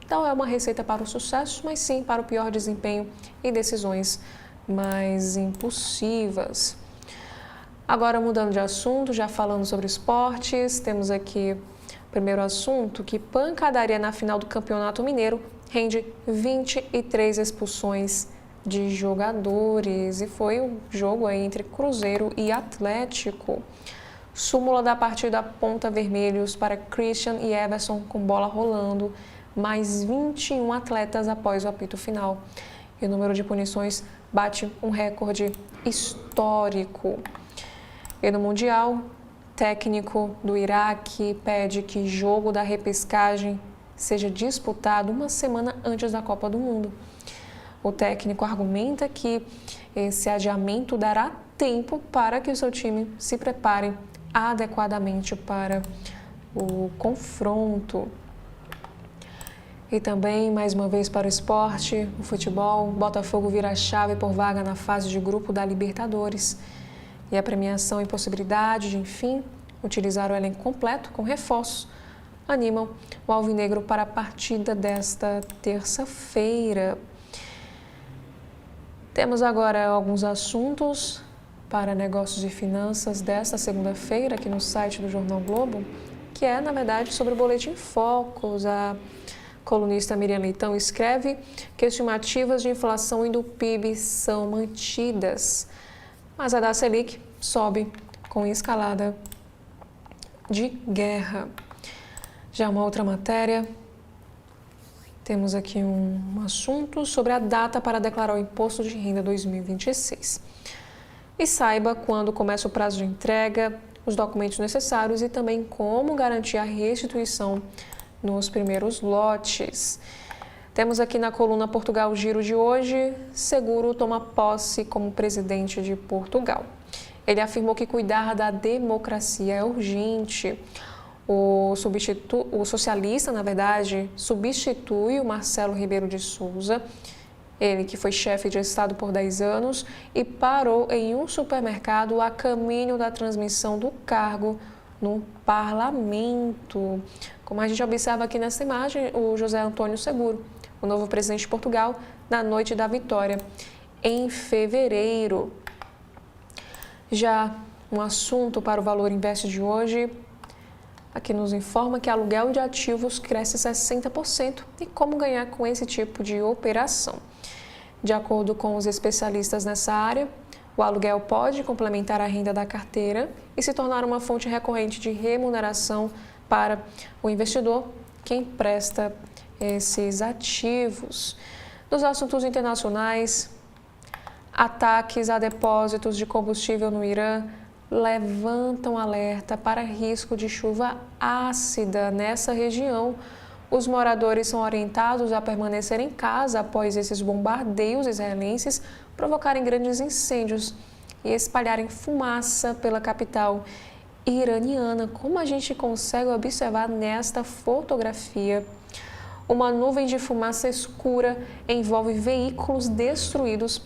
Então é uma receita para o sucesso, mas sim para o pior desempenho e decisões mais impulsivas. Agora, mudando de assunto, já falando sobre esportes, temos aqui o primeiro assunto, que pancadaria na final do Campeonato Mineiro rende 23 expulsões de jogadores. E foi um jogo aí entre Cruzeiro e Atlético. Súmula da partida aponta vermelhos para Christian e Everson com bola rolando, mais 21 atletas após o apito final. E o número de punições bate um recorde histórico. E no Mundial, técnico do Iraque pede que jogo da repescagem seja disputado uma semana antes da Copa do Mundo. O técnico argumenta que esse adiamento dará tempo para que o seu time se prepare adequadamente para o confronto. E também, mais uma vez, para o esporte, o futebol, Botafogo vira a chave por vaga na fase de grupo da Libertadores. E a premiação e possibilidade de, enfim, utilizar o elenco completo com reforços animam o alvinegro para a partida desta terça-feira. Temos agora alguns assuntos para negócios e finanças desta segunda-feira aqui no site do Jornal Globo, que é, na verdade, sobre o Boletim Focus. A colunista Miriam Leitão escreve que estimativas de inflação e do PIB são mantidas, mas a da Selic sobe com escalada de guerra. Já uma outra matéria, temos aqui um assunto sobre a data para declarar o Imposto de Renda 2026. E saiba quando começa o prazo de entrega, os documentos necessários e também como garantir a restituição nos primeiros lotes. Temos aqui na coluna Portugal Giro de hoje, Seguro toma posse como presidente de Portugal. Ele afirmou que cuidar da democracia é urgente. O socialista, na verdade, substitui o Marcelo Rebelo de Sousa, ele que foi chefe de Estado por 10 anos e parou em um supermercado a caminho da transmissão do cargo no parlamento. Como a gente observa aqui nessa imagem, o José Antônio Seguro, o novo presidente de Portugal, na noite da vitória, em fevereiro. Já um assunto para o Valor Invest de hoje, aqui nos informa que aluguel de ativos cresce 60% e como ganhar com esse tipo de operação. De acordo com os especialistas nessa área, o aluguel pode complementar a renda da carteira e se tornar uma fonte recorrente de remuneração para o investidor que empresta esses ativos. Nos assuntos internacionais, ataques a depósitos de combustível no Irã levantam alerta para risco de chuva ácida nessa região. Os moradores são orientados a permanecer em casa após esses bombardeios israelenses provocarem grandes incêndios e espalharem fumaça pela capital iraniana. Como a gente consegue observar nesta fotografia, uma nuvem de fumaça escura envolve veículos destruídos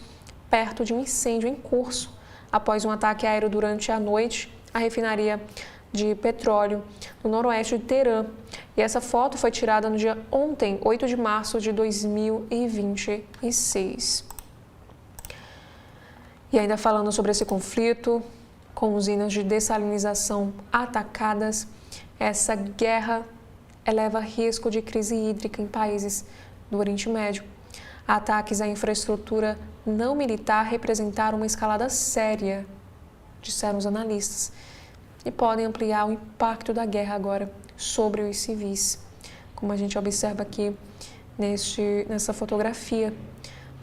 perto de um incêndio em curso após um ataque aéreo durante a noite à refinaria de petróleo no noroeste de Teherã. E essa foto foi tirada no dia ontem, 8 de março de 2026. E ainda falando sobre esse conflito, com usinas de dessalinização atacadas, essa guerra eleva risco de crise hídrica em países do Oriente Médio. Ataques à infraestrutura não militar representaram uma escalada séria, disseram os analistas, e podem ampliar o impacto da guerra agora sobre os civis, como a gente observa aqui nessa fotografia.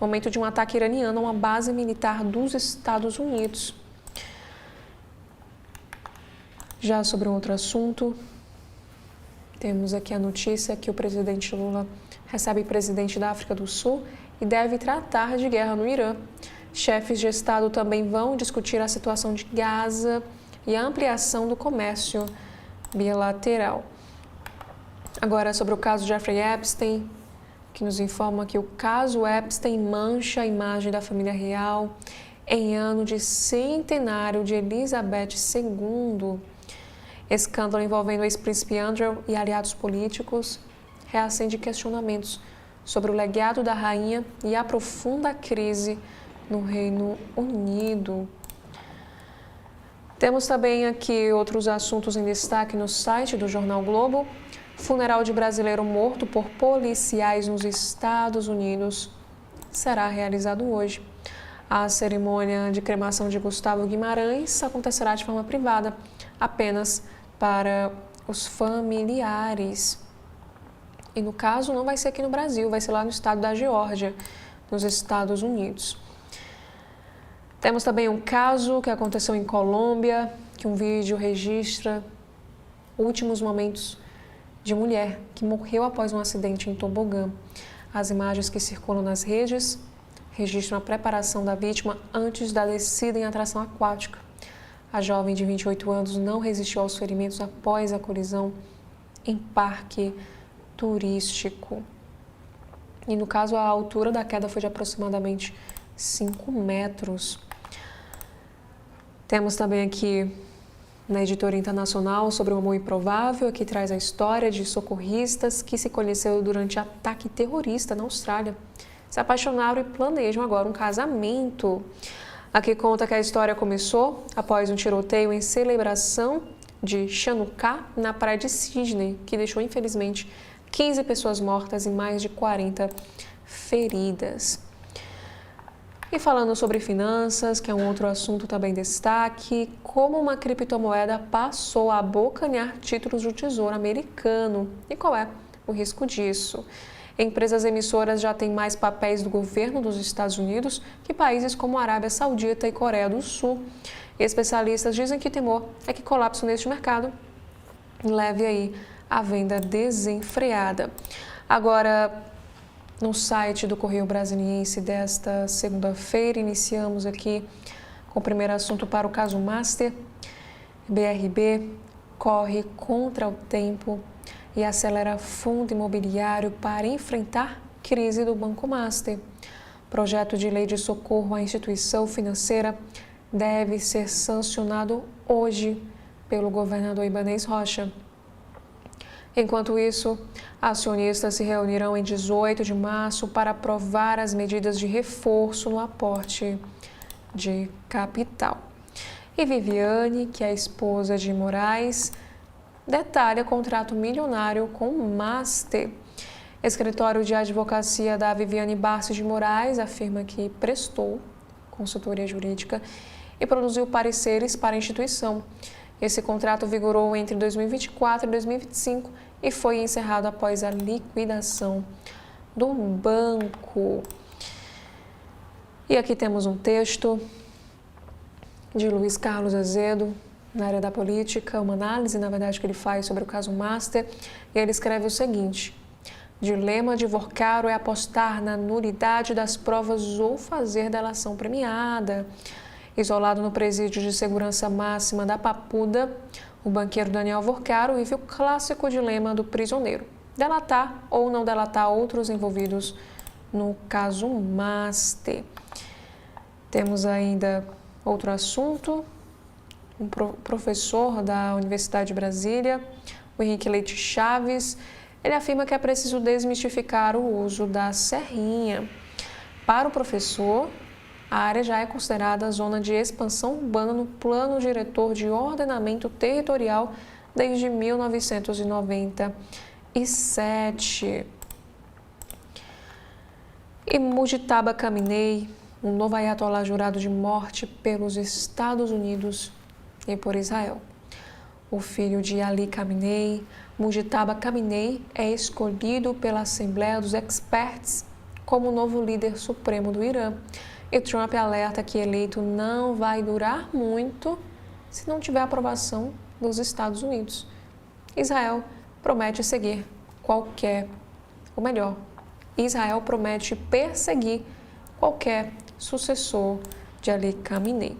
Momento de um ataque iraniano a uma base militar dos Estados Unidos. Já sobre um outro assunto, temos aqui a notícia que o presidente Lula recebe o presidente da África do Sul e deve tratar de guerra no Irã. Chefes de Estado também vão discutir a situação de Gaza e a ampliação do comércio bilateral. Agora, sobre o caso Jeffrey Epstein, que nos informa que o caso Epstein mancha a imagem da família real em ano de centenário de Elizabeth II. Escândalo envolvendo o ex-príncipe Andrew e aliados políticos reacende questionamentos sobre o legado da rainha e aprofunda a crise no Reino Unido. Temos também aqui outros assuntos em destaque no site do Jornal Globo. Funeral de brasileiro morto por policiais nos Estados Unidos será realizado hoje. A cerimônia de cremação de Gustavo Guimarães acontecerá de forma privada, apenas para os familiares. E no caso não vai ser aqui no Brasil, vai ser lá no estado da Geórgia, nos Estados Unidos. Temos também um caso que aconteceu em Colômbia, que um vídeo registra últimos momentos de mulher que morreu após um acidente em tobogã. As imagens que circulam nas redes registram a preparação da vítima antes da descida em atração aquática. A jovem de 28 anos não resistiu aos ferimentos após a colisão em parque turístico. E no caso, a altura da queda foi de aproximadamente 5 metros. Temos também aqui na Editora Internacional sobre o amor improvável, que traz a história de socorristas que se conheceram durante ataque terrorista na Austrália. Se apaixonaram e planejam agora um casamento. Aqui conta que a história começou após um tiroteio em celebração de Chanukah na praia de Sydney, que deixou, infelizmente, 15 pessoas mortas e mais de 40 feridas. E falando sobre finanças, que é um outro assunto também em destaque, como uma criptomoeda passou a abocanhar títulos do Tesouro americano. E qual é o risco disso? Empresas emissoras já têm mais papéis do governo dos Estados Unidos que países como a Arábia Saudita e Coreia do Sul. E especialistas dizem que o temor é que colapso neste mercado leve aí a venda desenfreada. Agora, no site do Correio Brasiliense desta segunda-feira, iniciamos aqui com o primeiro assunto para o caso Master. BRB corre contra o tempo e acelera fundo imobiliário para enfrentar crise do Banco Master. Projeto de lei de socorro à instituição financeira deve ser sancionado hoje pelo governador Ibanez Rocha. Enquanto isso, acionistas se reunirão em 18 de março para aprovar as medidas de reforço no aporte de capital. E Viviane, que é a esposa de Moraes, detalha contrato milionário com Master. Escritório de advocacia da Viviane Barços de Moraes afirma que prestou consultoria jurídica e produziu pareceres para a instituição. Esse contrato vigorou entre 2024 e 2025 e foi encerrado após a liquidação do banco. E aqui temos um texto de Luiz Carlos Azedo, na área da política, uma análise, na verdade, que ele faz sobre o caso Master, e ele escreve o seguinte: dilema de Vorcaro é apostar na nulidade das provas ou fazer delação premiada. Isolado no presídio de segurança máxima da Papuda, o banqueiro Daniel Vorcaro vive o clássico dilema do prisioneiro: delatar ou não delatar outros envolvidos no caso Master. Temos ainda outro assunto. Um professor da Universidade de Brasília, o Henrique Leite Chaves, ele afirma que é preciso desmistificar o uso da serrinha. Para o professor, a área já é considerada zona de expansão urbana no Plano Diretor de Ordenamento Territorial desde 1997. E Mujtaba Khamenei, um novo ayatollah jurado de morte pelos Estados Unidos e por Israel. O filho de Ali Khamenei, Mujtaba Khamenei, é escolhido pela Assembleia dos Experts como novo líder supremo do Irã. E Trump alerta que eleito não vai durar muito se não tiver aprovação dos Estados Unidos. Israel promete seguir Israel promete perseguir qualquer sucessor de Ali Khamenei.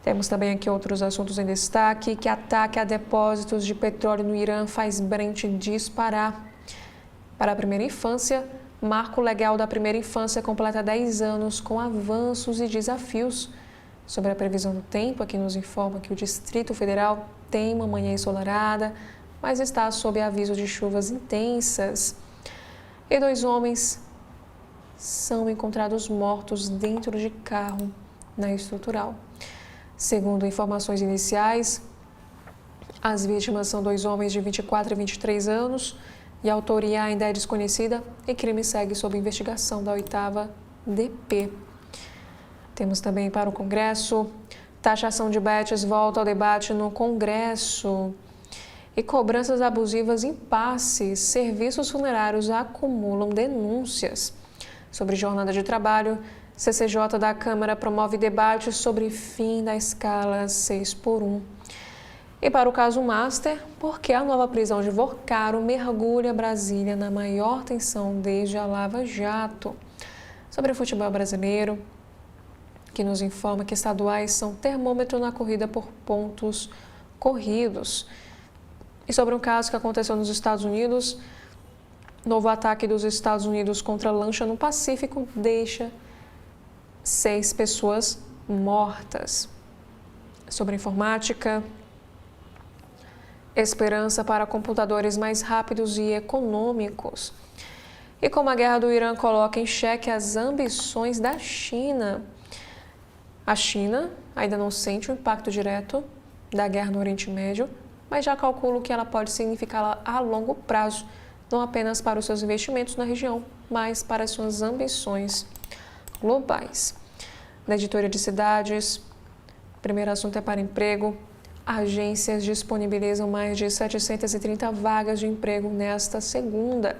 Temos também aqui outros assuntos em destaque, que ataque a depósitos de petróleo no Irã faz Brent disparar. Para a primeira infância, marco legal da primeira infância completa 10 anos com avanços e desafios. Sobre a previsão do tempo, aqui nos informa que o Distrito Federal tem uma manhã ensolarada, mas está sob aviso de chuvas intensas. E 2 homens são encontrados mortos dentro de carro na estrutural. Segundo informações iniciais, as vítimas são 2 homens de 24 e 23 anos e a autoria ainda é desconhecida e crime segue sob investigação da 8ª DP. Temos também para o Congresso, taxação de bets volta ao debate no Congresso. E cobranças abusivas em passe, serviços funerários acumulam denúncias. Sobre jornada de trabalho, CCJ da Câmara promove debate sobre fim da escala 6x1. E para o caso Master, porque a nova prisão de Vocaro mergulha Brasília na maior tensão desde a Lava Jato. Sobre o futebol brasileiro, que nos informa que estaduais são termômetro na corrida por pontos corridos. E sobre um caso que aconteceu nos Estados Unidos, novo ataque dos Estados Unidos contra lancha no Pacífico deixa 6 pessoas mortas. Sobre informática, esperança para computadores mais rápidos e econômicos. E como a guerra do Irã coloca em xeque as ambições da China. A China ainda não sente o impacto direto da guerra no Oriente Médio, mas já calcula o que ela pode significar a longo prazo, não apenas para os seus investimentos na região, mas para as suas ambições globais. Na editoria de cidades, o primeiro assunto é para emprego. Agências disponibilizam mais de 730 vagas de emprego nesta segunda.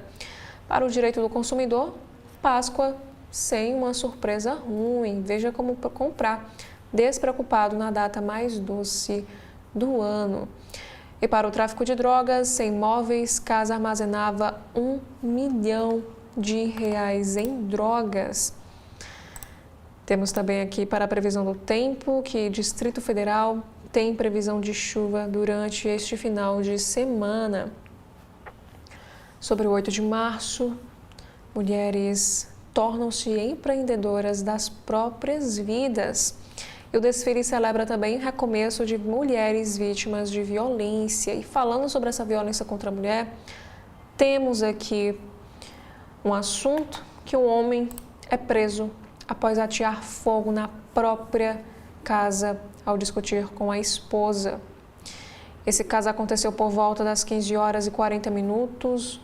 Para o direito do consumidor, Páscoa sem uma surpresa ruim. Veja como comprar despreocupado na data mais doce do ano. E para o tráfico de drogas, sem móveis, casa armazenava R$ 1 milhão em drogas. Temos também aqui para a previsão do tempo, que Distrito Federal tem previsão de chuva durante este final de semana. Sobre o 8 de março, mulheres tornam-se empreendedoras das próprias vidas. E o desfile celebra também o recomeço de mulheres vítimas de violência. E falando sobre essa violência contra a mulher, temos aqui um assunto que um homem é preso após atear fogo na própria casa ao discutir com a esposa. Esse caso aconteceu por volta das 15h40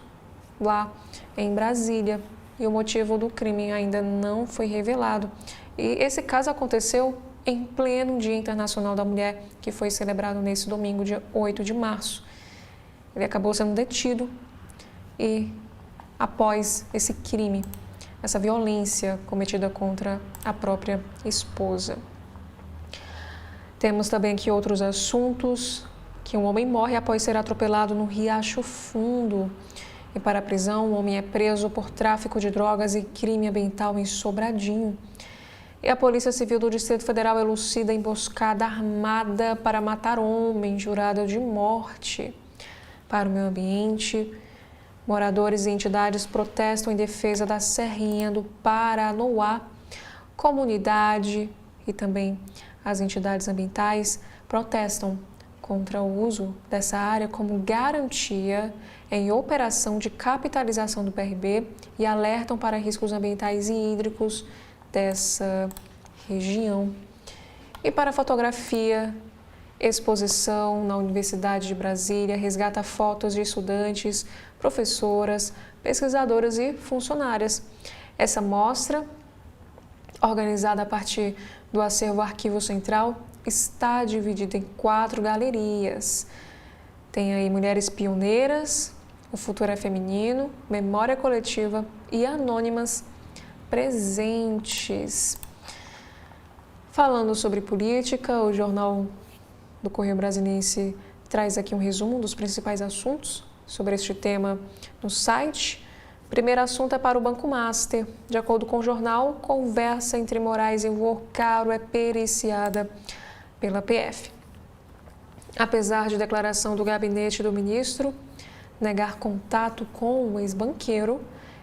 lá em Brasília e o motivo do crime ainda não foi revelado. E esse caso aconteceu em pleno Dia Internacional da Mulher, que foi celebrado nesse domingo, dia 8 de março. Ele acabou sendo detido e, após esse crime, essa violência cometida contra a própria esposa. Temos também aqui outros assuntos, que um homem morre após ser atropelado no Riacho Fundo. E para a prisão, um homem é preso por tráfico de drogas e crime ambiental em Sobradinho. E a Polícia Civil do Distrito Federal elucida emboscada armada para matar homem jurado de morte. Para o meio ambiente, moradores e entidades protestam em defesa da Serrinha do Paranoá. Comunidade e também as entidades ambientais protestam contra o uso dessa área como garantia em operação de capitalização do PRB e alertam para riscos ambientais e hídricos dessa região. E para a fotografia, exposição na Universidade de Brasília resgata fotos de estudantes, professoras, pesquisadoras e funcionárias. Essa mostra, organizada a partir do acervo Arquivo Central, está dividida em 4 galerias. Tem aí Mulheres Pioneiras, O Futuro é Feminino, Memória Coletiva e Anônimas presentes. Falando sobre política, o Jornal do Correio Brasiliense traz aqui um resumo dos principais assuntos sobre este tema no site. O primeiro assunto é para o Banco Master. De acordo com o jornal, conversa entre Moraes e Vocaro é periciada pela PF. Apesar de declaração do gabinete do ministro negar contato com o ex-banqueiro,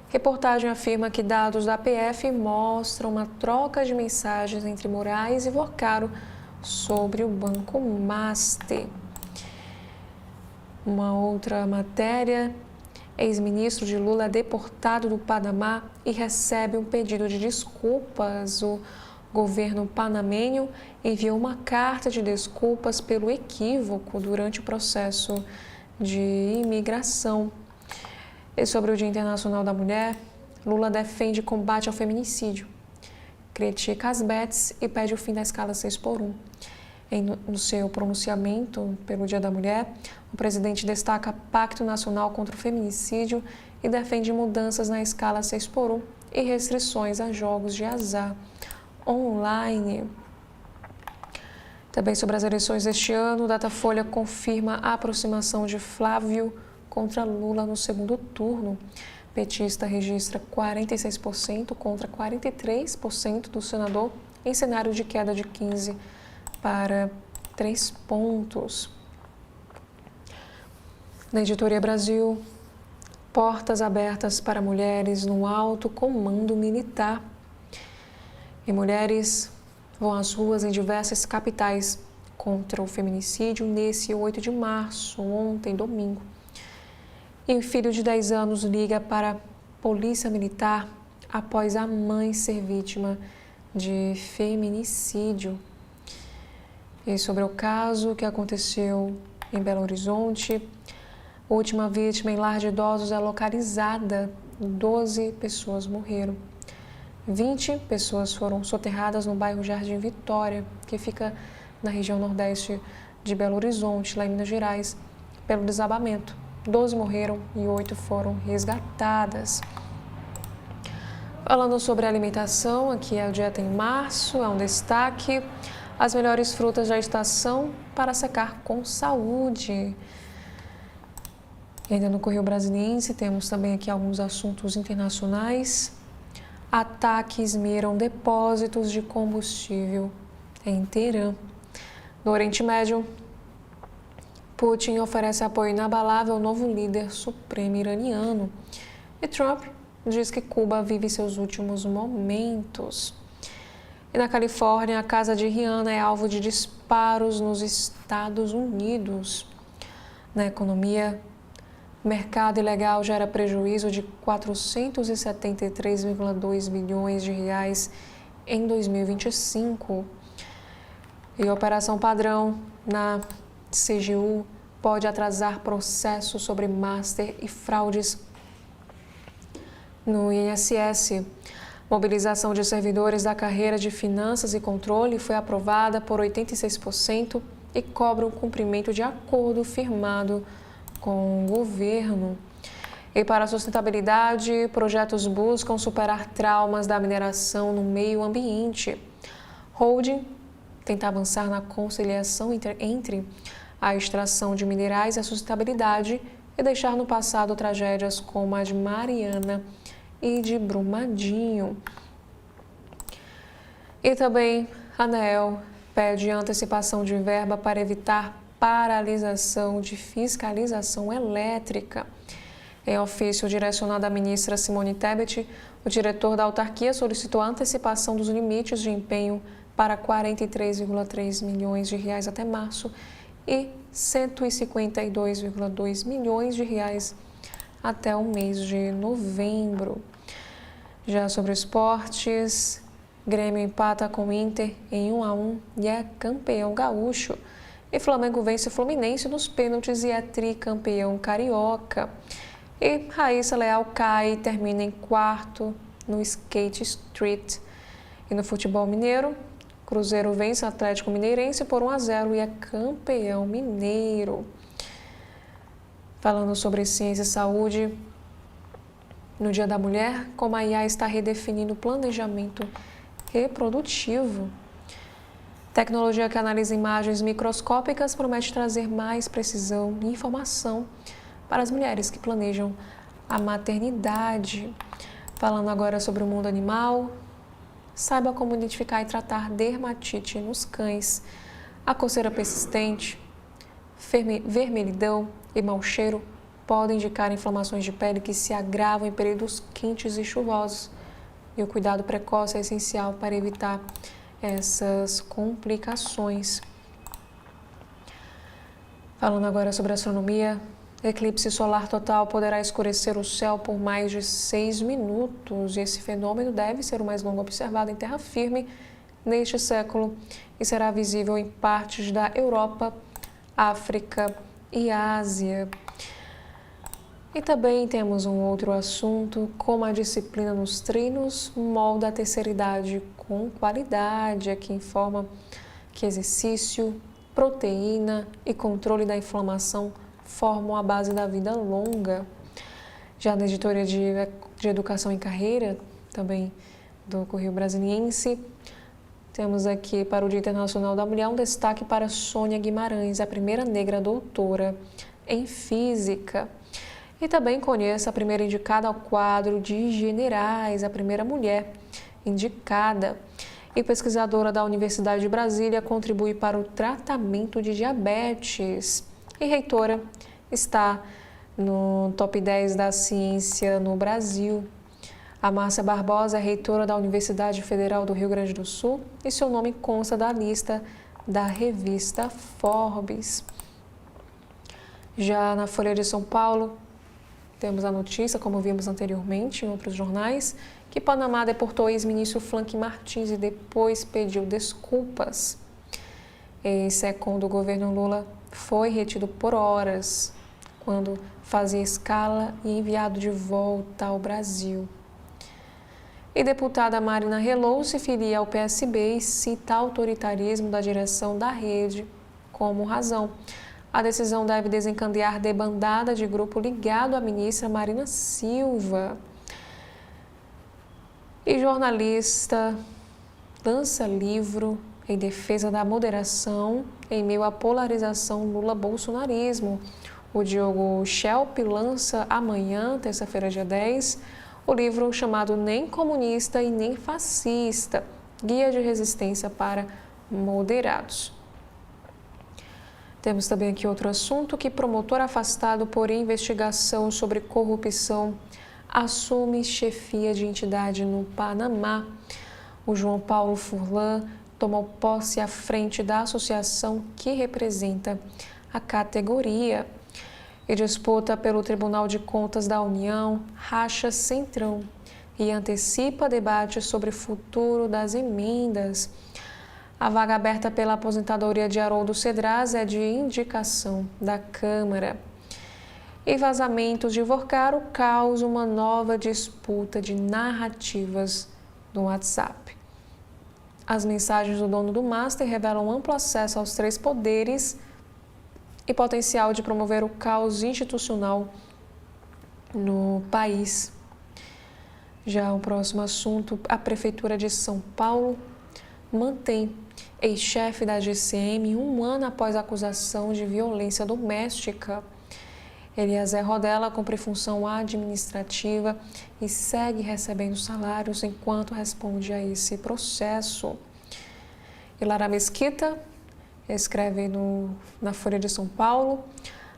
reportagem afirma que dados da PF mostram uma troca de mensagens entre Moraes e Vocaro sobre o Banco Master. Uma outra matéria: ex-ministro de Lula é deportado do Panamá e recebe um pedido de desculpas. O governo panamenho enviou uma carta de desculpas pelo equívoco durante o processo de imigração. E sobre o Dia Internacional da Mulher, Lula defende combate ao feminicídio, critica as bets e pede o fim da escala 6x1. No seu pronunciamento pelo Dia da Mulher, o presidente destaca Pacto Nacional contra o Feminicídio e defende mudanças na escala 6x1 e restrições a jogos de azar online. Também sobre as eleições deste ano, o Datafolha confirma a aproximação de Flávio contra Lula no segundo turno. Petista registra 46% contra 43% do senador, em cenário de queda de 15 para 3 pontos. Na Editoria Brasil, portas abertas para mulheres no alto comando militar. E mulheres vão às ruas em diversas capitais contra o feminicídio nesse 8 de março, ontem, domingo. E um filho de 10 anos liga para a polícia militar após a mãe ser vítima de feminicídio. E sobre o caso que aconteceu em Belo Horizonte, a última vítima em lar de idosos é localizada, 12 pessoas morreram. 20 pessoas foram soterradas no bairro Jardim Vitória, que fica na região nordeste de Belo Horizonte, lá em Minas Gerais, pelo desabamento. 12 morreram e 8 foram resgatadas. Falando sobre alimentação, aqui é o Dieta em Março, é um destaque: as melhores frutas da estação para secar com saúde. E ainda no Correio Brasiliense temos também aqui alguns assuntos internacionais. Ataques miram depósitos de combustível em Teherã. No Oriente Médio, Putin oferece apoio inabalável ao novo líder supremo iraniano. E Trump diz que Cuba vive seus últimos momentos. E na Califórnia, a casa de Rihanna é alvo de disparos nos Estados Unidos. Na economia, o mercado ilegal gera prejuízo de 473,2 bilhões de reais em 2025. E a Operação Padrão na CGU pode atrasar processos sobre master e fraudes no INSS. Mobilização de servidores da carreira de Finanças e Controle foi aprovada por 86% e cobra o cumprimento de acordo firmado com o governo. E para a sustentabilidade, projetos buscam superar traumas da mineração no meio ambiente. Holding tenta avançar na conciliação entre a extração de minerais e a sustentabilidade e deixar no passado tragédias como a de Mariana e de Brumadinho. E também a ANEEL pede antecipação de verba para evitar paralisação de fiscalização elétrica. Em ofício direcionado à ministra Simone Tebet, o diretor da autarquia solicitou a antecipação dos limites de empenho para 43,3 milhões de reais até março e 152,2 milhões de reais até o mês de novembro. Já sobre esportes, Grêmio empata com o Inter em 1-1 e é campeão gaúcho. E Flamengo vence o Fluminense nos pênaltis e é tricampeão carioca. E Raíssa Leal cai e termina em quarto no Skate Street. E no futebol mineiro, Cruzeiro vence o Atlético Mineirense por 1-0 e é campeão mineiro. Falando sobre ciência e saúde, no Dia da Mulher, como a IA está redefinindo o planejamento reprodutivo. Tecnologia que analisa imagens microscópicas promete trazer mais precisão e informação para as mulheres que planejam a maternidade. Falando agora sobre o mundo animal, saiba como identificar e tratar dermatite nos cães. A coceira persistente, vermelhidão e mau cheiro podem indicar inflamações de pele que se agravam em períodos quentes e chuvosos. E o cuidado precoce é essencial para evitar essas complicações. Falando agora sobre astronomia, Eclipse solar total poderá escurecer o céu por mais de 6 minutos e esse fenômeno deve ser o mais longo observado em terra firme neste século e será visível em partes da Europa, África e Ásia. E também temos um outro assunto, como a disciplina nos treinos molda a terceira idade com qualidade, aqui informa que exercício, proteína e controle da inflamação formam a base da vida longa. Já na editoria de Educação em Carreira, também do Correio Brasiliense, temos aqui para o Dia Internacional da Mulher um destaque para Sônia Guimarães, a primeira negra doutora em Física. E também conheça a primeira indicada ao quadro de generais, a primeira mulher indicada. E pesquisadora da Universidade de Brasília contribui para o tratamento de diabetes. E reitora está no top 10 da ciência no Brasil. A Márcia Barbosa é reitora da Universidade Federal do Rio Grande do Sul e seu nome consta da lista da revista Forbes. Já na Folha de São Paulo, temos a notícia, como vimos anteriormente em outros jornais, que Panamá deportou ex-ministro Franklin Martins e depois pediu desculpas. Ex-secom do governo Lula foi retido por horas quando fazia escala e enviado de volta ao Brasil. E deputada Marina Helou se filia ao PSB e cita autoritarismo da direção da rede como razão. A decisão deve desencadear debandada de grupo ligado à ministra Marina Silva. E jornalista lança livro em defesa da moderação em meio à polarização Lula-bolsonarismo. O Diogo Schelp lança amanhã, terça-feira, dia 10, o livro chamado Nem Comunista e Nem Fascista, Guia de Resistência para Moderados. Temos também aqui outro assunto, que promotor afastado por investigação sobre corrupção assume chefia de entidade no Panamá. O João Paulo Furlan tomou posse à frente da associação que representa a categoria e disputa pelo Tribunal de Contas da União, racha Centrão e antecipa debate sobre o futuro das emendas. A vaga aberta pela aposentadoria de Haroldo Cedraz é de indicação da Câmara. E vazamentos de Vocaro causam uma nova disputa de narrativas no WhatsApp. As mensagens do dono do Master revelam amplo acesso aos 3 poderes e potencial de promover o caos institucional no país. Já o próximo assunto, a Prefeitura de São Paulo mantém ex-chefe da GCM 1 ano após a acusação de violência doméstica. Eliezer Rodella cumpre função administrativa e segue recebendo salários enquanto responde a esse processo. E Lara Mesquita escreve na Folha de São Paulo: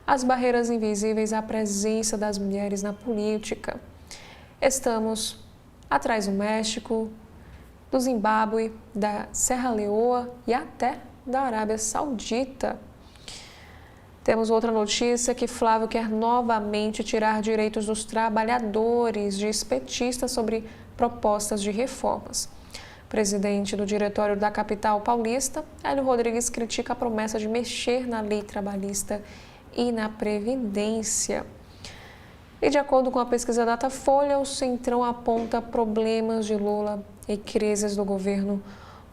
as barreiras invisíveis à presença das mulheres na política. Estamos atrás do México, do Zimbábue, da Serra Leoa e até da Arábia Saudita. Temos outra notícia que Flávio quer novamente tirar direitos dos trabalhadores, diz petista sobre propostas de reformas. Presidente do Diretório da Capital Paulista, Hélio Rodrigues critica a promessa de mexer na lei trabalhista e na Previdência. E de acordo com a pesquisa Datafolha, o Centrão aponta problemas de Lula e crises do governo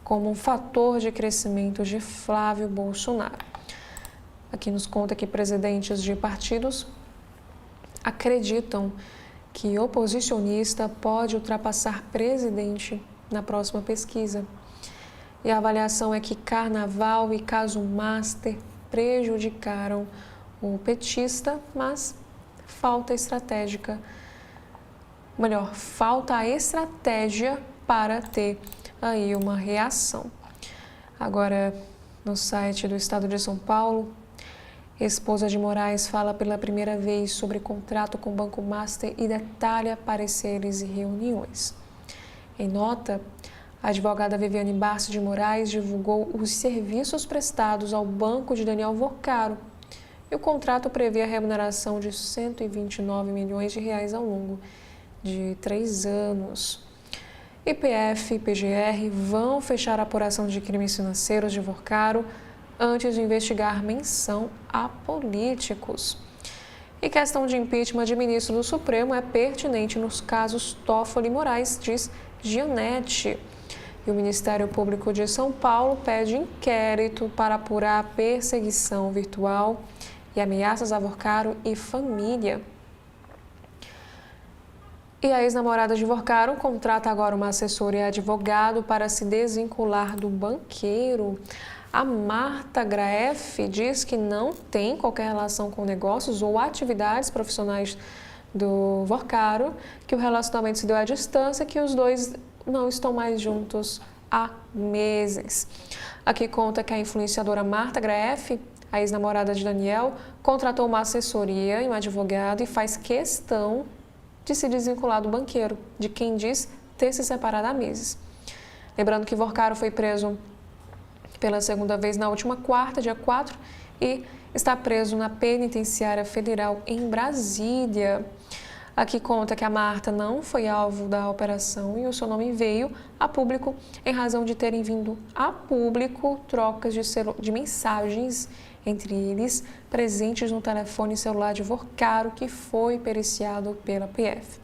como um fator de crescimento de Flávio Bolsonaro. Aqui nos conta que presidentes de partidos acreditam que oposicionista pode ultrapassar presidente na próxima pesquisa. E a avaliação é que Carnaval e caso Master prejudicaram o petista, mas falta a estratégia para ter aí uma reação. Agora, no site do Estado de São Paulo, esposa de Moraes fala pela primeira vez sobre contrato com o Banco Master e detalha pareceres e reuniões. Em nota, a advogada Viviane Barço de Moraes divulgou os serviços prestados ao banco de Daniel Vocaro e o contrato prevê a remuneração de R$ 129 milhões ao longo de 3 anos. IPF e PGR vão fechar a apuração de crimes financeiros de Vorcaro antes de investigar menção a políticos. E questão de impeachment de ministro do Supremo é pertinente nos casos Toffoli e Moraes, diz Gianetti. E o Ministério Público de São Paulo pede inquérito para apurar a perseguição virtual e ameaças a Vorcaro e família. E a ex-namorada de Vorcaro contrata agora uma assessora e advogado para se desvincular do banqueiro. A Marta Graeff diz que não tem qualquer relação com negócios ou atividades profissionais do Vorcaro, que o relacionamento se deu à distância, que os dois não estão mais juntos há meses. Aqui conta que a influenciadora Marta Graeff, a ex-namorada de Daniel, contratou uma assessoria e um advogado e faz questão de se desvincular do banqueiro, de quem diz ter se separado há meses. Lembrando que Vorcaro foi preso pela segunda vez na última quarta, dia 4, e está preso na penitenciária federal em Brasília. Aqui conta que a Marta não foi alvo da operação e o seu nome veio a público em razão de terem vindo a público trocas de mensagens entre eles presentes no telefone celular de Vorcaro, que foi periciado pela PF.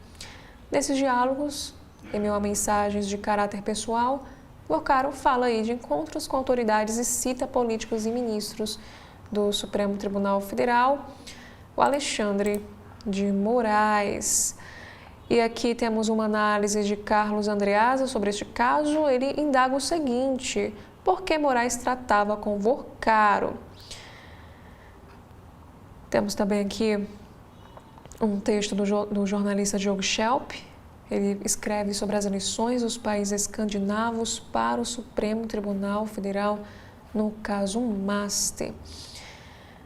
Nesses diálogos, em meio a mensagens de caráter pessoal, Vorcaro fala aí de encontros com autoridades e cita políticos e ministros do Supremo Tribunal Federal, o Alexandre de Moraes. E aqui temos uma análise de Carlos Andreasa sobre este caso. Ele indaga o seguinte: por que Moraes tratava com Vorcaro? Temos também aqui um texto do jornalista Diogo Schelp. Ele escreve sobre as eleições dos países escandinavos para o Supremo Tribunal Federal no caso Master.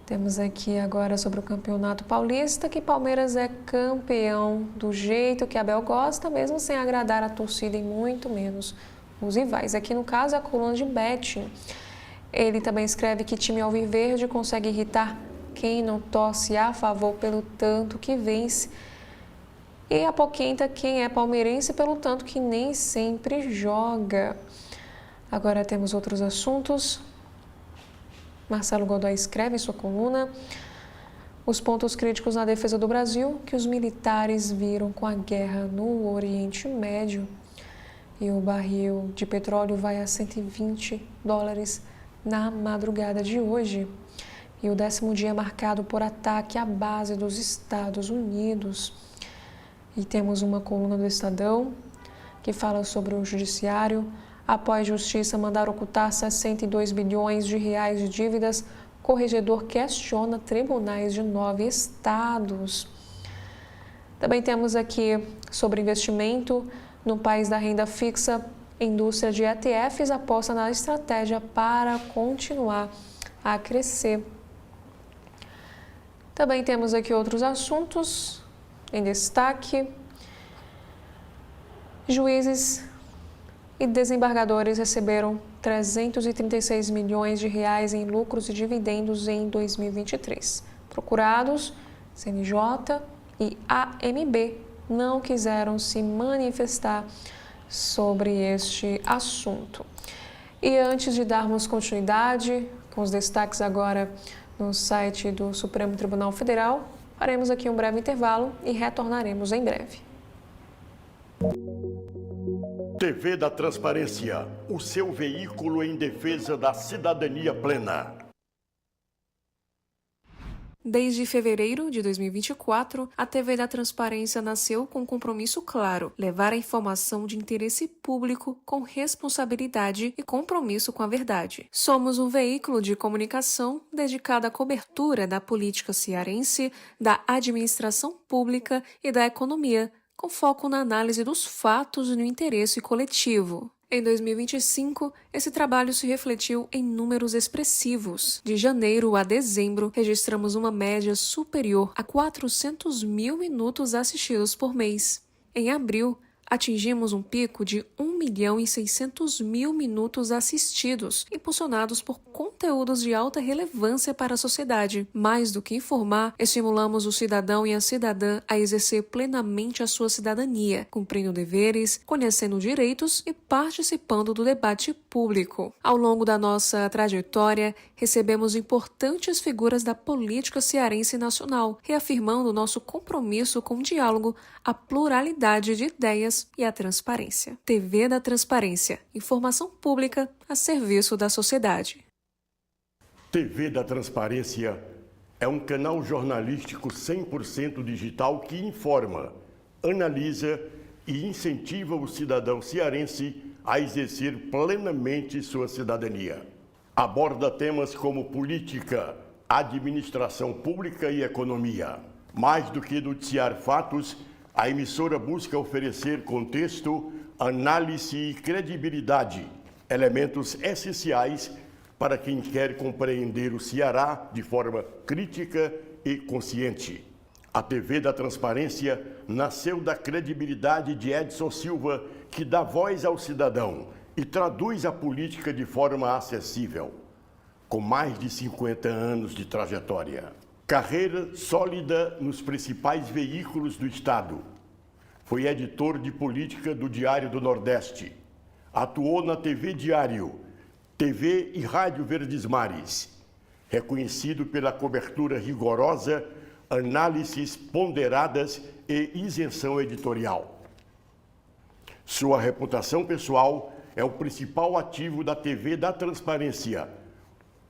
Temos aqui agora sobre o Campeonato Paulista, que Palmeiras é campeão do jeito que Abel gosta, mesmo sem agradar a torcida e muito menos os rivais. Aqui no caso é a coluna de betting. Ele também escreve que time alviverde consegue irritar quem não torce a favor pelo tanto que vence e apoquenta quem é palmeirense pelo tanto que nem sempre joga. Agora temos outros assuntos. Marcelo Godoy escreve em sua coluna os pontos críticos na defesa do Brasil que os militares viram com a guerra no Oriente Médio. E o barril de petróleo vai a $120 na madrugada de hoje. E o 10º dia marcado por ataque à base dos Estados Unidos. E temos uma coluna do Estadão que fala sobre o judiciário. Após Justiça mandar ocultar 62 bilhões de reais de dívidas, corregedor questiona tribunais de 9 estados. Também temos aqui sobre investimento no país da renda fixa. Indústria de ETFs aposta na estratégia para continuar a crescer. Também temos aqui outros assuntos em destaque. Juízes e desembargadores receberam 336 milhões de reais em lucros e dividendos em 2023. Procurados, CNJ e AMB não quiseram se manifestar sobre este assunto. E antes de darmos continuidade com os destaques agora no site do Supremo Tribunal Federal, faremos aqui um breve intervalo e retornaremos em breve. TV da Transparência, o seu veículo em defesa da cidadania plena. Desde fevereiro de 2024, a TV da Transparência nasceu com um compromisso claro: levar a informação de interesse público com responsabilidade e compromisso com a verdade. Somos um veículo de comunicação dedicado à cobertura da política cearense, da administração pública e da economia, com foco na análise dos fatos e no interesse coletivo. Em 2025, esse trabalho se refletiu em números expressivos. De janeiro a dezembro, registramos uma média superior a 400 mil minutos assistidos por mês. Em abril, atingimos um pico de 1.600.000 minutos assistidos, impulsionados por conteúdos de alta relevância para a sociedade. Mais do que informar, estimulamos o cidadão e a cidadã a exercer plenamente a sua cidadania, cumprindo deveres, conhecendo direitos e participando do debate público. Ao longo da nossa trajetória, recebemos importantes figuras da política cearense e nacional, reafirmando nosso compromisso com o diálogo, a pluralidade de ideias e a transparência. TV da Transparência, informação pública a serviço da sociedade. TV da Transparência é um canal jornalístico 100% digital que informa, analisa e incentiva o cidadão cearense a exercer plenamente sua cidadania. Aborda temas como política, administração pública e economia. Mais do que noticiar fatos, a emissora busca oferecer contexto, análise e credibilidade, elementos essenciais para quem quer compreender o Ceará de forma crítica e consciente. A TV da Transparência nasceu da credibilidade de Edson Silva, que dá voz ao cidadão e traduz a política de forma acessível. Com mais de 50 anos de trajetória. Carreira sólida nos principais veículos do Estado. Foi editor de política do Diário do Nordeste. Atuou na TV Diário, TV e Rádio Verdes Mares. Reconhecido pela cobertura rigorosa, análises ponderadas e isenção editorial. Sua reputação pessoal é o principal ativo da TV da Transparência,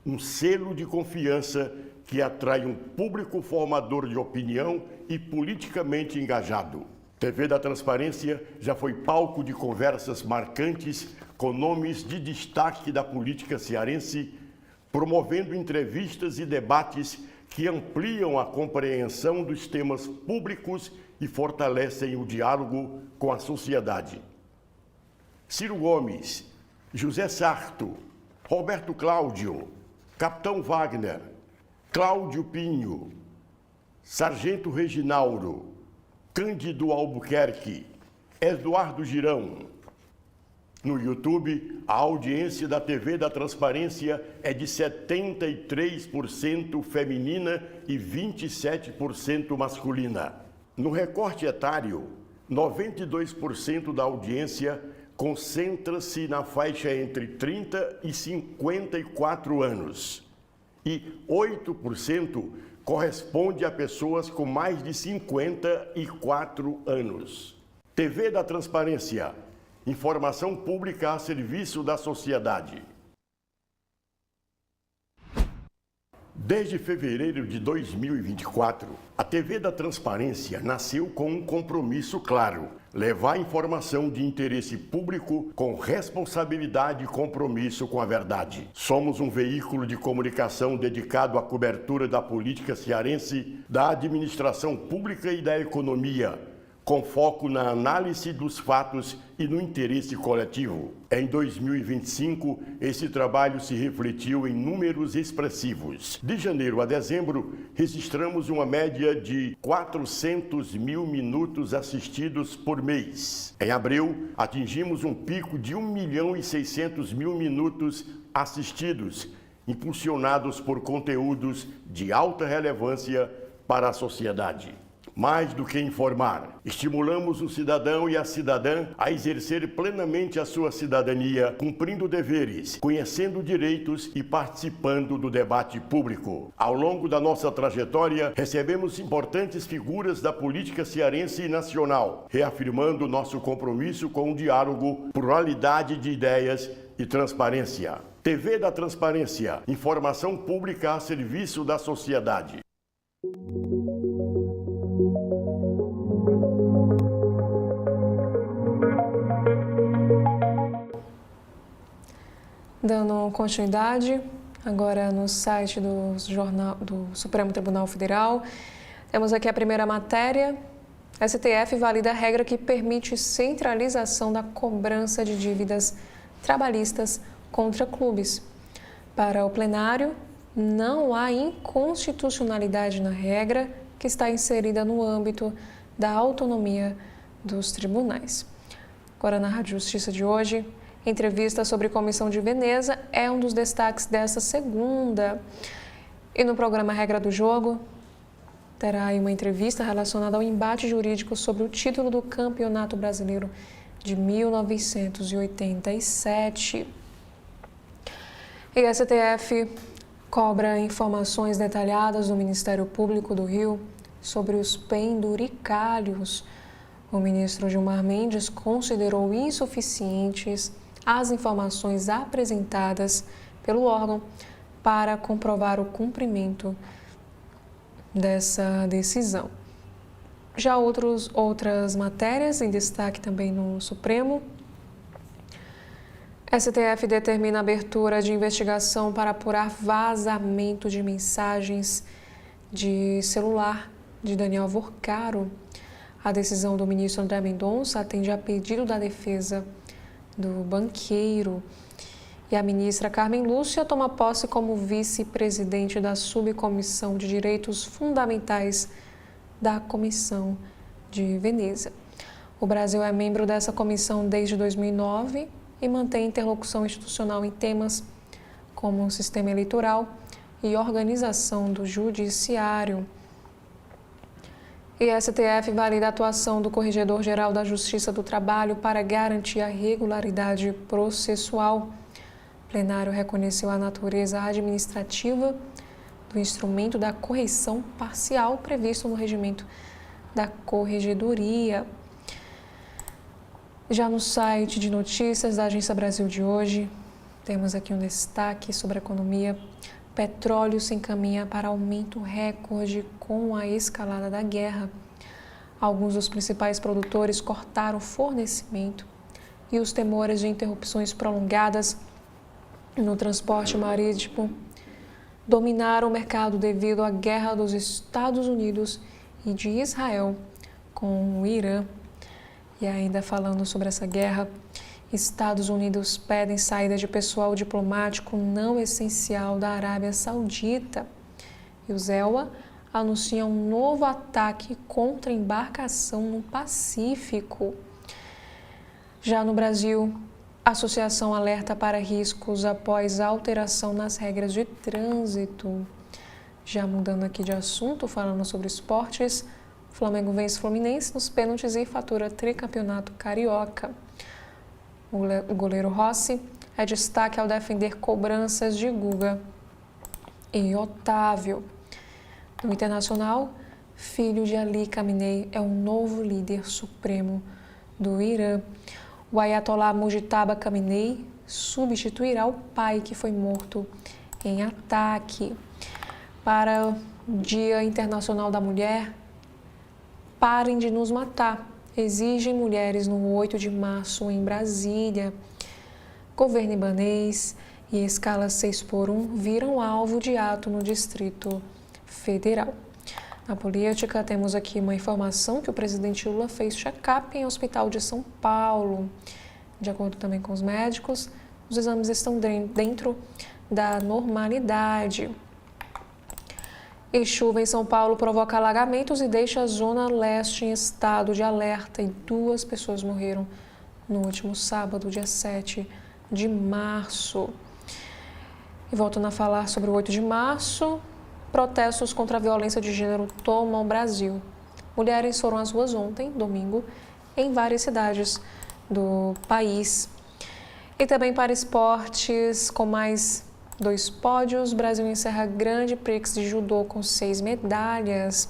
um selo de confiança que atrai um público formador de opinião e politicamente engajado. TV da Transparência já foi palco de conversas marcantes com nomes de destaque da política cearense, promovendo entrevistas e debates que ampliam a compreensão dos temas públicos e fortalecem o diálogo com a sociedade. Ciro Gomes, José Sarto, Roberto Cláudio, Capitão Wagner, Cláudio Pinho, Sargento Reginaldo, Cândido Albuquerque, Eduardo Girão. No YouTube, a audiência da TV da Transparência é de 73% feminina e 27% masculina. No recorte etário, 92% da audiência concentra-se na faixa entre 30 e 54 anos. E 8% corresponde a pessoas com mais de 54 anos. TV da Transparência. Informação pública a serviço da sociedade. Desde fevereiro de 2024, a TV da Transparência nasceu com um compromisso claro: levar informação de interesse público com responsabilidade e compromisso com a verdade. Somos um veículo de comunicação dedicado à cobertura da política cearense, da administração pública e da economia, com foco na análise dos fatos e no interesse coletivo. Em 2025, esse trabalho se refletiu em números expressivos. De janeiro a dezembro, registramos uma média de 400.000 minutos assistidos por mês. Em abril, atingimos um pico de 1.600.000 minutos assistidos, impulsionados por conteúdos de alta relevância para a sociedade. Mais do que informar, estimulamos o cidadão e a cidadã a exercer plenamente a sua cidadania, cumprindo deveres, conhecendo direitos e participando do debate público. Ao longo da nossa trajetória, recebemos importantes figuras da política cearense e nacional, reafirmando nosso compromisso com o diálogo, pluralidade de ideias e transparência. TV da Transparência, informação pública a serviço da sociedade. Dando continuidade, agora no site do Supremo Tribunal Federal, temos aqui a primeira matéria. STF valida a regra que permite centralização da cobrança de dívidas trabalhistas contra clubes. Para o plenário, não há inconstitucionalidade na regra que está inserida no âmbito da autonomia dos tribunais. Agora na Rádio Justiça de hoje, entrevista sobre Comissão de Veneza é um dos destaques dessa segunda. E no programa Regra do Jogo, terá aí uma entrevista relacionada ao embate jurídico sobre o título do Campeonato Brasileiro de 1987. E a STF cobra informações detalhadas do Ministério Público do Rio sobre os penduricalhos. O ministro Gilmar Mendes considerou insuficientes as informações apresentadas pelo órgão para comprovar o cumprimento dessa decisão. Já outras matérias em destaque também no Supremo. STF determina a abertura de investigação para apurar vazamento de mensagens de celular de Daniel Vorcaro. A decisão do ministro André Mendonça atende a pedido da defesa do banqueiro. E a ministra Carmen Lúcia toma posse como vice-presidente da Subcomissão de Direitos Fundamentais da Comissão de Veneza. O Brasil é membro dessa comissão desde 2009 e mantém interlocução institucional em temas como o sistema eleitoral e organização do judiciário. E a STF valida a atuação do Corregedor-Geral da Justiça do Trabalho para garantir a regularidade processual. O plenário reconheceu a natureza administrativa do instrumento da correição parcial previsto no regimento da Corregedoria. Já no site de notícias da Agência Brasil de hoje, temos aqui um destaque sobre a economia. Petróleo se encaminha para aumento recorde com a escalada da guerra. Alguns dos principais produtores cortaram o fornecimento e os temores de interrupções prolongadas no transporte marítimo dominaram o mercado devido à guerra dos Estados Unidos e de Israel com o Irã. E ainda falando sobre essa guerra, Estados Unidos pedem saída de pessoal diplomático não essencial da Arábia Saudita. E o ZEUA anuncia um novo ataque contra a embarcação no Pacífico. Já no Brasil, a associação alerta para riscos após alteração nas regras de trânsito. Já mudando aqui de assunto, falando sobre esportes, o Flamengo vence o Fluminense nos pênaltis e fatura tricampeonato carioca. O goleiro Rossi é destaque ao defender cobranças de Guga e Otávio. No internacional, filho de Ali Khamenei é o novo líder supremo do Irã. O Ayatollah Mujtaba Khamenei substituirá o pai que foi morto em ataque. Para o Dia Internacional da Mulher, parem de nos matar. Exigem mulheres no 8 de março em Brasília. Governo ibanês e escala 6x1 viram alvo de ato no Distrito Federal. Na política, temos aqui uma informação que o presidente Lula fez check-up em hospital de São Paulo. De acordo também com os médicos, os exames estão dentro da normalidade. E chuva em São Paulo provoca alagamentos e deixa a zona leste em estado de alerta e 2 pessoas morreram no último sábado, dia 7 de março. E voltando a falar sobre o 8 de março, protestos contra a violência de gênero tomam o Brasil. Mulheres foram às ruas ontem, domingo, em várias cidades do país. E também para esportes, com mais 2 pódios, o Brasil encerra Grande Prix de judô com 6 medalhas.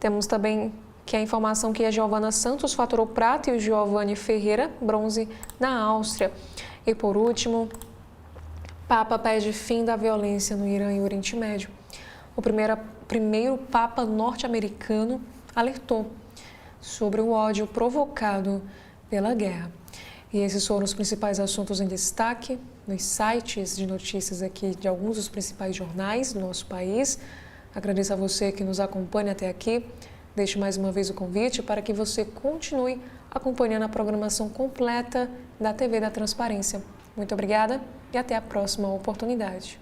Temos também que a informação que a Giovana Santos faturou prata e o Giovanni Ferreira bronze na Áustria. E por último, Papa pede fim da violência no Irã e Oriente Médio. O primeiro Papa norte-americano alertou sobre o ódio provocado pela guerra. E esses foram os principais assuntos em destaque nos sites de notícias aqui de alguns dos principais jornais do nosso país. Agradeço a você que nos acompanha até aqui. Deixo mais uma vez o convite para que você continue acompanhando a programação completa da TV da Transparência. Muito obrigada e até a próxima oportunidade.